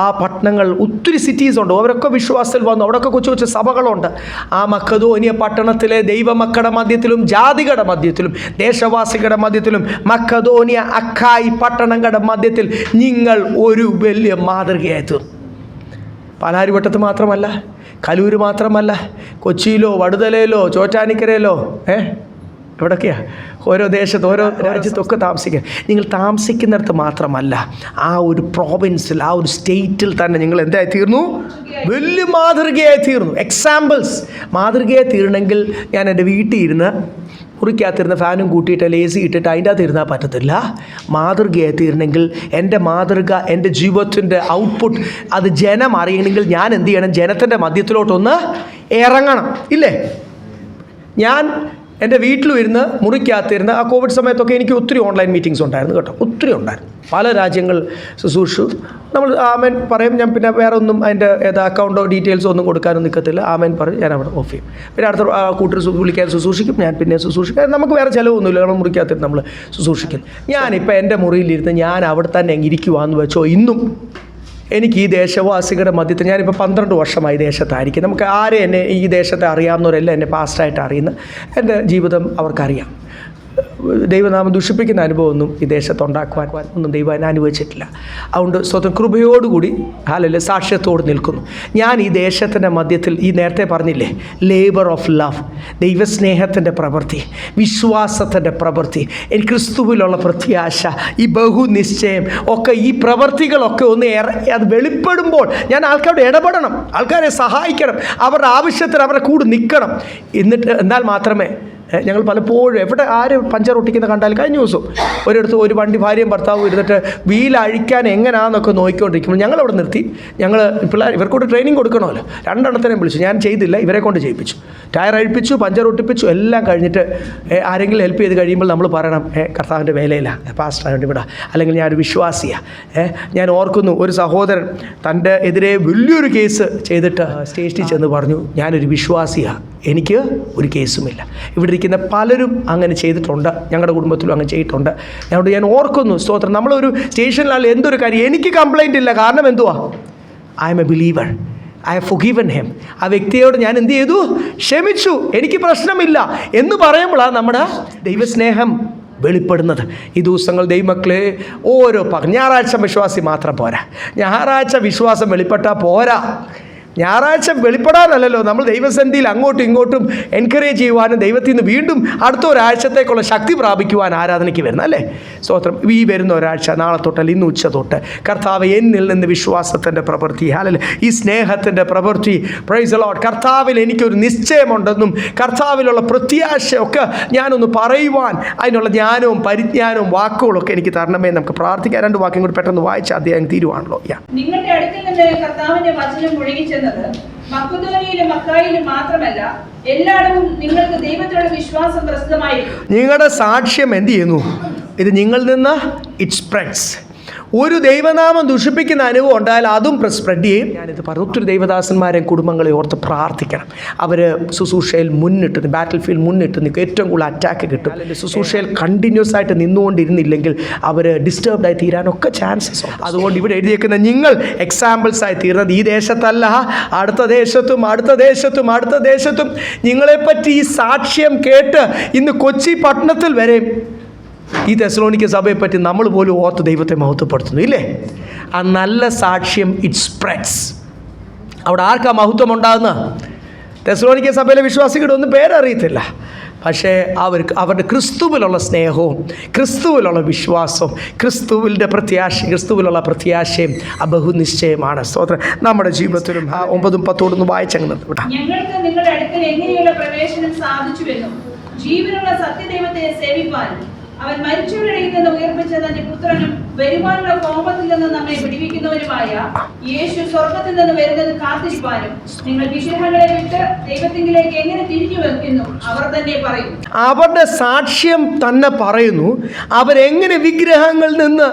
ആ പട്ടണങ്ങൾ, ഒത്തിരി സിറ്റീസ് ഉണ്ട്. അവരൊക്കെ വിശ്വാസത്തിൽ വന്നു, അവിടെയൊക്കെ കൊച്ചു കൊച്ചു സഭകളുണ്ട്. ആ മക്കദോനിയ പട്ടണത്തിലെ ദൈവമക്കളുടെ മധ്യത്തിലും ജാതികളുടെ മധ്യത്തിലും ദേശവാസികളുടെ മധ്യത്തിലും മക്കദോനിയ അക്കായി പട്ടണങ്ങളുടെ മധ്യത്തിൽ നിങ്ങൾ ഒരു വലിയ മാതൃകയായി തീർന്നു. പാലാരിവട്ടത്ത് മാത്രമല്ല, കലൂര് മാത്രമല്ല, കൊച്ചിയിലോ വടുതലയിലോ ചോറ്റാനിക്കരയിലോ എവിടൊക്കെയാണ്, ഓരോ ദേശത്ത് ഓരോ രാജ്യത്തൊക്കെ താമസിക്കുക. നിങ്ങൾ താമസിക്കുന്നിടത്ത് മാത്രമല്ല, ആ ഒരു പ്രോവിൻസിൽ, ആ ഒരു സ്റ്റേറ്റിൽ തന്നെ നിങ്ങൾ എന്തായി തീർന്നു? വലിയ മാതൃകയായി തീർന്നു. എക്സാമ്പിൾസ്. മാതൃകയായി തീരണമെങ്കിൽ ഞാൻ എൻ്റെ വീട്ടിൽ ഇരുന്ന് മുറിക്കകത്തിരുന്ന് ഫാനും കൂട്ടിയിട്ട് ലേസി ഇട്ടിട്ട് അതിൻ്റെ അകത്ത് ഇരുന്നാൽ പറ്റത്തില്ല. മാതൃകയായി തീരണമെങ്കിൽ എൻ്റെ മാതൃക, എൻ്റെ ജീവിതത്തിൻ്റെ ഔട്ട്പുട്ട് അത് ജനം അറിയണമെങ്കിൽ ഞാൻ എന്ത് ചെയ്യണം? ജനത്തിൻ്റെ മധ്യത്തിലോട്ടൊന്ന് ഇറങ്ങണം, ഇല്ലേ? ഞാൻ എൻ്റെ വീട്ടിലും ഇരുന്ന് മുറിക്കകത്തിരുന്ന് ആ കോവിഡ് സമയത്തൊക്കെ എനിക്ക് ഒത്തിരി ഓൺലൈൻ മീറ്റിങ്സ് ഉണ്ടായിരുന്നു കേട്ടോ, ഒത്തിരി ഉണ്ടായിരുന്നു. പല രാജ്യങ്ങൾ ശുശ്രൂഷു. നമ്മൾ ആമേൻ പറയും, ഞാൻ പിന്നെ വേറെ ഒന്നും അതിൻ്റെ അക്കൗണ്ടോ ഡീറ്റെയിൽസോ ഒന്നും കൊടുക്കാനൊന്നും നിൽക്കത്തില്ല. ആമേൻ പറയും, ഞാൻ അവിടെ ഓഫ് ചെയ്യും. പിന്നെ അടുത്ത കൂട്ടർ വിളിക്കാൻ ശുശ്രൂഷിക്കും, ഞാൻ പിന്നെ ശുശ്രൂഷിക്കും. നമുക്ക് വേറെ ചിലവൊന്നുമില്ല, നമ്മൾ മുറിക്കകത്തിരുന്ന് നമ്മൾ ശുശ്രൂഷിക്കുന്നു. ഞാനിപ്പോൾ എൻ്റെ മുറിയിലിരുന്ന് ഞാൻ അവിടെ തന്നെ ഇരിക്കുവാന്ന് വെച്ചോ, ഇന്നും എനിക്ക് ഈ ദേശവാസികളുടെ മധ്യത്തിൽ ഞാനിപ്പോൾ 12 വർഷമായി ദേശത്തായിരിക്കും. നമുക്ക് ആരെ എന്നെ ഈ ദേശത്തെ അറിയാവുന്നവരെല്ലാം എന്നെ പാസ്റ്റായിട്ട് അറിയുന്ന എൻ്റെ ജീവിതം അവർക്കറിയാം. ദൈവനാമം ദുഷിപ്പിക്കുന്ന അനുഭവമൊന്നും ഈ ദേശത്തുണ്ടാക്കുവാൻ ഒന്നും ദൈവം എന്നെ അനുഭവിച്ചിട്ടില്ല. അതുകൊണ്ട് സ്വന്തം കൃപയോടുകൂടി സാക്ഷ്യത്തോട് നിൽക്കുന്നു. ഞാൻ ഈ ദേശത്തിൻ്റെ മധ്യത്തിൽ ഈ നേരത്തെ പറഞ്ഞില്ലേ, ലേബർ ഓഫ് ലവ്, ദൈവസ്നേഹത്തിൻ്റെ പ്രവൃത്തി, വിശ്വാസത്തിൻ്റെ പ്രവൃത്തി, എനിക്ക് ക്രിസ്തുവിലുള്ള പ്രത്യാശ, ഈ ബഹുനിശ്ചയം ഒക്കെ, ഈ പ്രവൃത്തികളൊക്കെ ഒന്ന് അത് വെളിപ്പെടുമ്പോൾ ഞാൻ ആൾക്കാരോട് ഇടപെടണം, ആൾക്കാരെ സഹായിക്കണം, അവരുടെ ആവശ്യത്തിന് അവരുടെ കൂടെ നിൽക്കണം. എന്നാൽ മാത്രമേ ഞങ്ങൾ പലപ്പോഴും എവിടെ ആര് പഞ്ചർ ഒട്ടിക്കുന്ന കണ്ടാൽ, കഴിഞ്ഞ ദിവസം ഒരിടത്ത് ഒരു വണ്ടി ഭാര്യയും ഭർത്താവും ഇരുന്നിട്ട് വീൽ അഴിക്കാൻ എങ്ങനെയാണെന്നൊക്കെ നോക്കിക്കൊണ്ടിരിക്കുമ്പോൾ ഞങ്ങളവിടെ നിർത്തി. ഞങ്ങൾ ഇവർക്കൂടെ ട്രെയിനിങ് കൊടുക്കണമല്ലോ, 2 എണ്ണത്തിനെയും വിളിച്ചു. ഞാൻ ചെയ്തില്ല, ഇവരെ കൊണ്ട് ചെയ്യിപ്പിച്ചു. ടയർ അഴിപ്പിച്ചു, പഞ്ചർ ഒട്ടിപ്പിച്ചു, എല്ലാം കഴിഞ്ഞിട്ട് ആരെങ്കിലും ഹെൽപ്പ് ചെയ്ത് കഴിയുമ്പോൾ നമ്മൾ പറയണം, കർത്താവിൻ്റെ വേലയിലാണ്, പാസ്റ്ററായിട്ട് വിടാം, അല്ലെങ്കിൽ ഞാനൊരു വിശ്വാസിയാണ്. ഞാൻ ഓർക്കുന്നു, ഒരു സഹോദരൻ തൻ്റെ എതിരെ വലിയൊരു കേസ് ചെയ്തിട്ട് സ്റ്റേഷനിൽ ചെന്ന് പറഞ്ഞു, ഞാനൊരു വിശ്വാസിയാണ്, എനിക്ക് ഒരു കേസുമില്ല. ഇവിടെ ഇരിക്കുന്ന പലരും അങ്ങനെ ചെയ്തിട്ടുണ്ട്, ഞങ്ങളുടെ കുടുംബത്തിലും അങ്ങനെ ചെയ്തിട്ടുണ്ട്. അതുകൊണ്ട് ഞാൻ ഓർക്കുന്നു, സ്തോത്രം, നമ്മളൊരു സ്റ്റേഷനിലാൽ എന്തൊരു കാര്യം, എനിക്ക് കംപ്ലൈൻ്റ് ഇല്ല, കാരണം എന്തുവാ, I am a believer, I have forgiven him. ആ വ്യക്തിയോട് ഞാൻ എന്ത് ചെയ്തു, ക്ഷമിച്ചു, എനിക്ക് പ്രശ്നമില്ല എന്ന് പറയുമ്പോഴാണ് നമ്മുടെ ദൈവസ്നേഹം വെളിപ്പെടുന്നത്. ഈ ദിവസങ്ങൾ ദൈവമക്കളെ ഓരോ ഞായറാഴ്ച വിശ്വാസി മാത്രം പോരാ, ഞായറാഴ്ച വിശ്വാസം വെളിപ്പെട്ടാൽ പോരാ. ഞായറാഴ്ച വെളിപ്പെടാനല്ലല്ലോ, നമ്മൾ ദൈവസന്നിധിയിൽ അങ്ങോട്ടും ഇങ്ങോട്ടും എൻകറേജ് ചെയ്യുവാനും ദൈവത്തിൽ നിന്ന് വീണ്ടും അടുത്ത ഒരാഴ്ചത്തേക്കുള്ള ശക്തി പ്രാപിക്കുവാൻ ആരാധനയ്ക്ക് വരുന്ന അല്ലേ. സ്തോത്രം. ഈ വരുന്ന ഒരാഴ്ച, നാളെ തൊട്ടല്ല ഇന്ന് ഉച്ച തൊട്ട്, കർത്താവ് എന്നിൽ നിന്ന് വിശ്വാസത്തിൻ്റെ പ്രവൃത്തി, അല്ലെങ്കിൽ ഈ സ്നേഹത്തിൻ്റെ പ്രവൃത്തി, പ്രൈസ് ദി ലോർഡ്, കർത്താവിൽ എനിക്കൊരു നിശ്ചയമുണ്ടെന്നും കർത്താവിലുള്ള പ്രത്യാശയൊക്കെ ഞാനൊന്ന് പറയുവാൻ അതിനുള്ള ജ്ഞാനവും പരിജ്ഞാനവും വാക്കുകളൊക്കെ എനിക്ക് തരണമേ. നമുക്ക് പ്രാർത്ഥിക്കാൻ. 2 വാക്യം കൂടി പെട്ടെന്ന് വായിച്ച അധ്യായം തീരുവാണല്ലോ. നിങ്ങളുടെ അടുത്തിൽ നിന്ന് കർത്താവിന്റെ വചനം ഒഴുകി മക്കദോനിയയിലും അക്കായിലും മാത്രമല്ല, എല്ലായിടവും നിങ്ങൾക്ക് ദൈവത്തിലുള്ള വിശ്വാസം പ്രസിദ്ധമായിരിക്കും. നിങ്ങളുടെ സാക്ഷ്യം എന്ത് ചെയ്യുന്നു? ഇത് നിങ്ങളിൽ നിന്ന് ഇറ്റ് സ്പ്രെഡ്സ്. ഒരു ദൈവനാമം ദുഷിപ്പിക്കുന്ന അനുഭവം ഉണ്ടായാൽ അതും സ്പ്രെഡ് ചെയ്യും. ഞാനിത് പറഞ്ഞു, ഒത്തിരി ദൈവദാസന്മാരെയും കുടുംബങ്ങളെ ഓർത്ത് പ്രാർത്ഥിക്കണം. അവർ ശുശ്രൂഷയിൽ മുന്നിട്ട്, ബാറ്റിൽ ഫീൽഡ് മുന്നിട്ട് നിൽക്കും, ഏറ്റവും കൂടുതൽ അറ്റാക്ക് കിട്ടും. അല്ലെങ്കിൽ ശുശ്രൂഷയിൽ കണ്ടിന്യൂസ് ആയിട്ട് നിന്നുകൊണ്ടിരുന്നില്ലെങ്കിൽ അവർ ഡിസ്റ്റർബ്ഡ് ആയി തീരാനൊക്കെ ചാൻസസ് ഉണ്ട്. അതുകൊണ്ട് ഇവിടെ എഴുതിയേക്കുന്ന നിങ്ങൾ എക്സാമ്പിൾസ് ആയി തീർന്നത് ഈ ദേശത്തല്ല, അടുത്ത ദേശത്തും അടുത്ത ദേശത്തും അടുത്ത ദേശത്തും നിങ്ങളെപ്പറ്റി ഈ സാക്ഷ്യം കേട്ട് ഇന്ന് കൊച്ചി പട്ടണത്തിൽ വരെ ഈ തെസ്സലോനിക്ക സഭയെപ്പറ്റി നമ്മൾ പോലും ഓർത്ത് ദൈവത്തെ മഹത്വപ്പെടുത്തുന്നു ഇല്ലേ. ആ നല്ല സാക്ഷ്യം ഇറ്റ് സ്പ്രെഡ്സ്. അവിടെ ആർക്കാ മഹത്വം ഉണ്ടാകുന്ന? തെസ്സലോനിക്ക സഭയിലെ വിശ്വാസികളുടെ ഒന്നും പേരറിയത്തില്ല, പക്ഷേ അവരുടെ ക്രിസ്തുവിലുള്ള സ്നേഹവും ക്രിസ്തുവിലുള്ള വിശ്വാസവും ക്രിസ്തുവിൻ്റെ ക്രിസ്തുവിലുള്ള പ്രത്യാശയും ബഹുനിശ്ചയമാണ്. സ്തോത്രം. നമ്മുടെ ജീവിതത്തിലും 9ഉം 10ഉം വായിച്ചങ്ങ് നിർത്തിവിടാം. ഞങ്ങൾക്ക് നിങ്ങളുടെ അടുക്കൽ എങ്ങനെയുള്ള പ്രവേശനം സാധിച്ചുവെന്നും ജീവനുള്ള സത്യദൈവത്തെ സേവിപ്പാനും അവൻ മരിച്ചവരുടെ ഇടയിൽ നിന്ന് ഉയർപ്പിച്ച തന്റെ പുത്രനും വരുവാനുള്ള കോപത്തിൽ നിന്ന് നമ്മെ വിടുവിക്കുന്നവനുമായ യേശു സ്വർഗത്തിൽ നിന്ന് വരുന്നത് കാത്തിരിപ്പാനും നിങ്ങൾ വിഗ്രഹങ്ങളെ വിട്ട് ദൈവത്തിങ്കിലേക്ക് എങ്ങനെ തിരിഞ്ഞു വെക്കുന്നു അവർ തന്നെ പറയുന്നു. അവരുടെ സാക്ഷ്യം തന്നെ പറയുന്നു, അവരെങ്ങനെ വിഗ്രഹങ്ങളിൽ നിന്ന്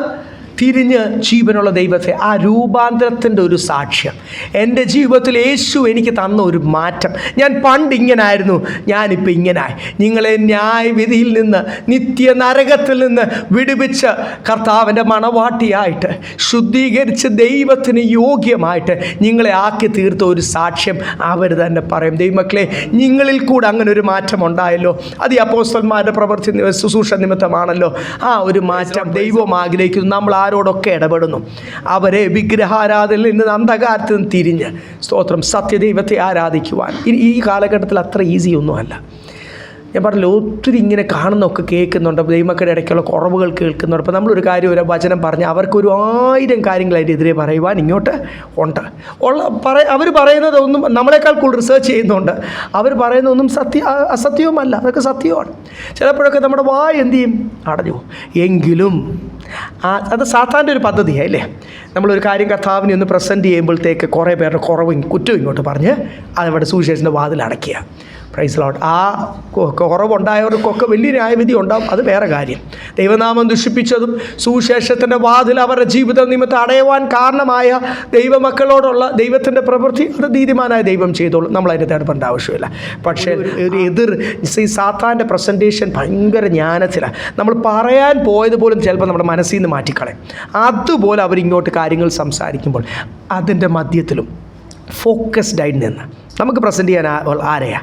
തിരിഞ്ഞ് ജീവനുള്ള ദൈവത്തെ, ആ രൂപാന്തരത്തിൻ്റെ ഒരു സാക്ഷ്യം. എൻ്റെ ജീവിതത്തിൽ യേശു എനിക്ക് തന്ന ഒരു മാറ്റം. ഞാൻ പണ്ട് ഇങ്ങനായിരുന്നു, ഞാനിപ്പോൾ ഇങ്ങനായി. നിങ്ങളെ ന്യായവിധിയിൽ നിന്ന്, നിത്യ നരകത്തിൽ നിന്ന് വിടുവിച്ച് കർത്താവിൻ്റെ മണവാട്ടിയായിട്ട് ശുദ്ധീകരിച്ച് ദൈവത്തിന് യോഗ്യമായിട്ട് നിങ്ങളെ ആക്കി തീർത്ത ഒരു സാക്ഷ്യം അവർ തന്നെ പറയും. ദൈവമക്കളെ, നിങ്ങളിൽ കൂടെ അങ്ങനെ ഒരു മാറ്റം ഉണ്ടായല്ലോ. അത് ഈ അപ്പോസ്തലന്മാരുടെ പ്രവൃത്തി ശുശ്രൂഷ നിമിത്തമാണല്ലോ. ആ ഒരു മാറ്റം ദൈവം ആഗ്രഹിക്കുന്നു. നമ്മൾ ആരോടൊക്കെ ഇടപെടുന്നു, അവരെ വിഗ്രഹാരാധനയിൽ നിന്ന് അന്ധകാരത്തിൽ നിന്ന് തിരിഞ്ഞ് സ്തോത്രം സത്യദൈവത്തെ ആരാധിക്കുവാൻ ഈ കാലഘട്ടത്തിൽ അത്ര ഈസി ഒന്നുമല്ല. ഞാൻ പറഞ്ഞല്ലോ, ഒത്തിരി ഇങ്ങനെ കാണുന്നൊക്കെ കേൾക്കുന്നുണ്ട്, ദൈവമക്കളുടെ ഇടയ്ക്കുള്ള കുറവുകൾ കേൾക്കുന്നുണ്ട്. അപ്പോൾ നമ്മളൊരു കാര്യം, ഒരു വചനം പറഞ്ഞ് അവർക്കൊരു 1000 കാര്യങ്ങൾ അതിനെതിരെ പറയുവാൻ ഇങ്ങോട്ട് ഉണ്ട്. അവർ പറയുന്നതൊന്നും നമ്മളെക്കാൾ കൂടുതൽ റിസർച്ച് ചെയ്യുന്നുണ്ട്. അവർ പറയുന്നതൊന്നും അസത്യവുമല്ല, അതൊക്കെ സത്യമാണ്. ചിലപ്പോഴൊക്കെ നമ്മുടെ വായ എന്ത് ചെയ്യും, അടഞ്ഞു. എങ്കിലും അത് സാത്താൻ്റെ ഒരു പദ്ധതിയാണ് അല്ലേ. നമ്മളൊരു കാര്യം കർത്താവിനെ ഒന്ന് പ്രസൻറ്റ് ചെയ്യുമ്പോഴത്തേക്ക് കുറേ പേരുടെ കുറവും കുറ്റവും ഇങ്ങോട്ട് പറഞ്ഞ് അതവിടെ സുവിശേഷൻ്റെ വാതിൽ അടയ്ക്കുക. Praise Lord. ആ കുറവുണ്ടായവർക്കൊക്കെ വലിയ ന്യായവിധി ഉണ്ടാവും, അത് വേറെ കാര്യം. ദൈവനാമം ദുഷിപ്പിച്ചതും സുവിശേഷത്തിൻ്റെ വാതിൽ അവരുടെ ജീവിത നിമിത്തം അടയുവാൻ കാരണമായ ദൈവമക്കളോടുള്ള ദൈവത്തിൻ്റെ പ്രവൃത്തി അത് നീതിമാനായ ദൈവം ചെയ്തോളും, നമ്മൾ അതിൻ്റെ തേടേണ്ട ആവശ്യമില്ല. പക്ഷേ ഒരു സാത്താൻ്റെ പ്രസൻറ്റേഷൻ ഭയങ്കര ജ്ഞാനത്തിലാണ്. നമ്മൾ പറയാൻ പോയത് പോലും ചിലപ്പോൾ നമ്മുടെ മനസ്സിൽ നിന്ന് മാറ്റിക്കളയും. അതുപോലെ അവരിങ്ങോട്ട് കാര്യങ്ങൾ സംസാരിക്കുമ്പോൾ അതിൻ്റെ മധ്യത്തിലും ഫോക്കസ്ഡായി നിന്ന് നമുക്ക് പ്രസൻറ്റ് ചെയ്യാൻ ആരെയാ?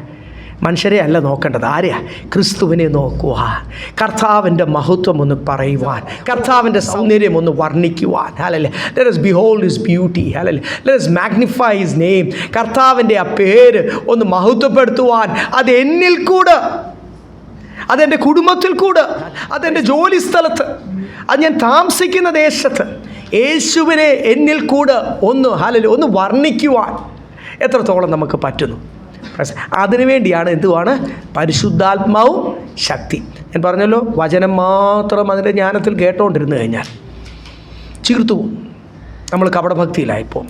മനുഷ്യരെ അല്ല നോക്കേണ്ടത്, ആരെയാ? ക്രിസ്തുവിനെ നോക്കുവാൻ, കർത്താവിൻ്റെ മഹത്വം ഒന്ന് പറയുവാൻ, കർത്താവിൻ്റെ സൗന്ദര്യം ഒന്ന് വർണ്ണിക്കുവാൻ. Hallelujah. Let us behold his beauty. Hallelujah. let us magnify his name. കർത്താവിൻ്റെ ആ പേര് ഒന്ന് മഹത്വപ്പെടുത്തുവാൻ, അത് എന്നിൽ കൂടെ, അതെൻ്റെ കുടുംബത്തിൽ കൂടെ, അതെൻ്റെ ജോലി സ്ഥലത്ത്, അത് ഞാൻ താമസിക്കുന്ന ദേശത്ത് യേശുവിനെ എന്നിൽ കൂടെ ഒന്ന് ഹല്ലേലൂയ ഒന്ന് വർണ്ണിക്കുവാൻ എത്രത്തോളം നമുക്ക് പറ്റുന്നു. അതിനുവേണ്ടിയാണ് എന്തുവാണ്? പരിശുദ്ധാത്മാവും ശക്തി. ഞാൻ പറഞ്ഞല്ലോ, വചനം മാത്രം അതിൻ്റെ ജ്ഞാനത്തിൽ കേട്ടോണ്ടിരുന്നു കഴിഞ്ഞാൽ ചീർത്തു പോകും, നമ്മൾ കപടഭക്തിയിലായിപ്പോവും,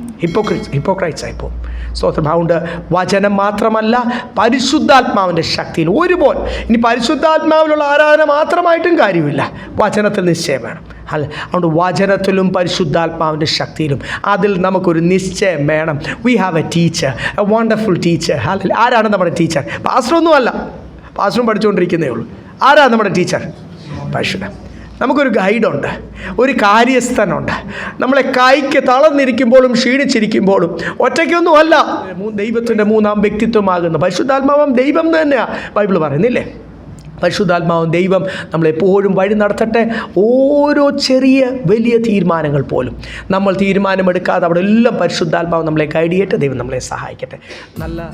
ഹിപ്പോക്രൈറ്റ്സ് ആയിപ്പോവും. സ്തോത്രം. അതുകൊണ്ട് വചനം മാത്രമല്ല, പരിശുദ്ധാത്മാവിൻ്റെ ശക്തിയിൽ ഒരുപോലെ. ഇനി പരിശുദ്ധാത്മാവിലുള്ള ആരാധന മാത്രമായിട്ടും കാര്യമില്ല, വചനത്തിൽ നിശ്ചയം വേണം. അല്ല, അതുകൊണ്ട് വചനത്തിലും പരിശുദ്ധാത്മാവിൻ്റെ ശക്തിയിലും അതിൽ നമുക്കൊരു നിശ്ചയം വേണം. We have A teacher, A wonderful teacher. അല്ല, ആരാണ് നമ്മുടെ ടീച്ചർ? പാസ്റ്ററൊന്നുമല്ല, പാസ്റ്ററും പഠിച്ചുകൊണ്ടിരിക്കുന്നേ ഉള്ളൂ. ആരാണ് നമ്മുടെ ടീച്ചർ? പരിശുദ്ധ. നമുക്കൊരു ഗൈഡുണ്ട്, ഒരു കാര്യസ്ഥനുണ്ട്. നമ്മളെ കൈക്ക് തളർന്നിരിക്കുമ്പോഴും ക്ഷീണിച്ചിരിക്കുമ്പോഴും ഒറ്റയ്ക്കൊന്നും അല്ല, ദൈവത്തിൻ്റെ മൂന്നാം വ്യക്തിത്വമാകുന്ന പരിശുദ്ധാത്മാവും ദൈവം തന്നെയാണ് ബൈബിൾ പറയുന്നില്ലേ? പരിശുദ്ധാത്മാവും ദൈവം നമ്മളെപ്പോഴും വഴി നടത്തട്ടെ. ഓരോ ചെറിയ വലിയ തീരുമാനങ്ങൾ പോലും നമ്മൾ തീരുമാനമെടുക്കാതെ അവിടെ എല്ലാം പരിശുദ്ധാത്മാവ് നമ്മളെ ഗൈഡ് ചെയ്യട്ടെ. ദൈവം നമ്മളെ സഹായിക്കട്ടെ. നല്ല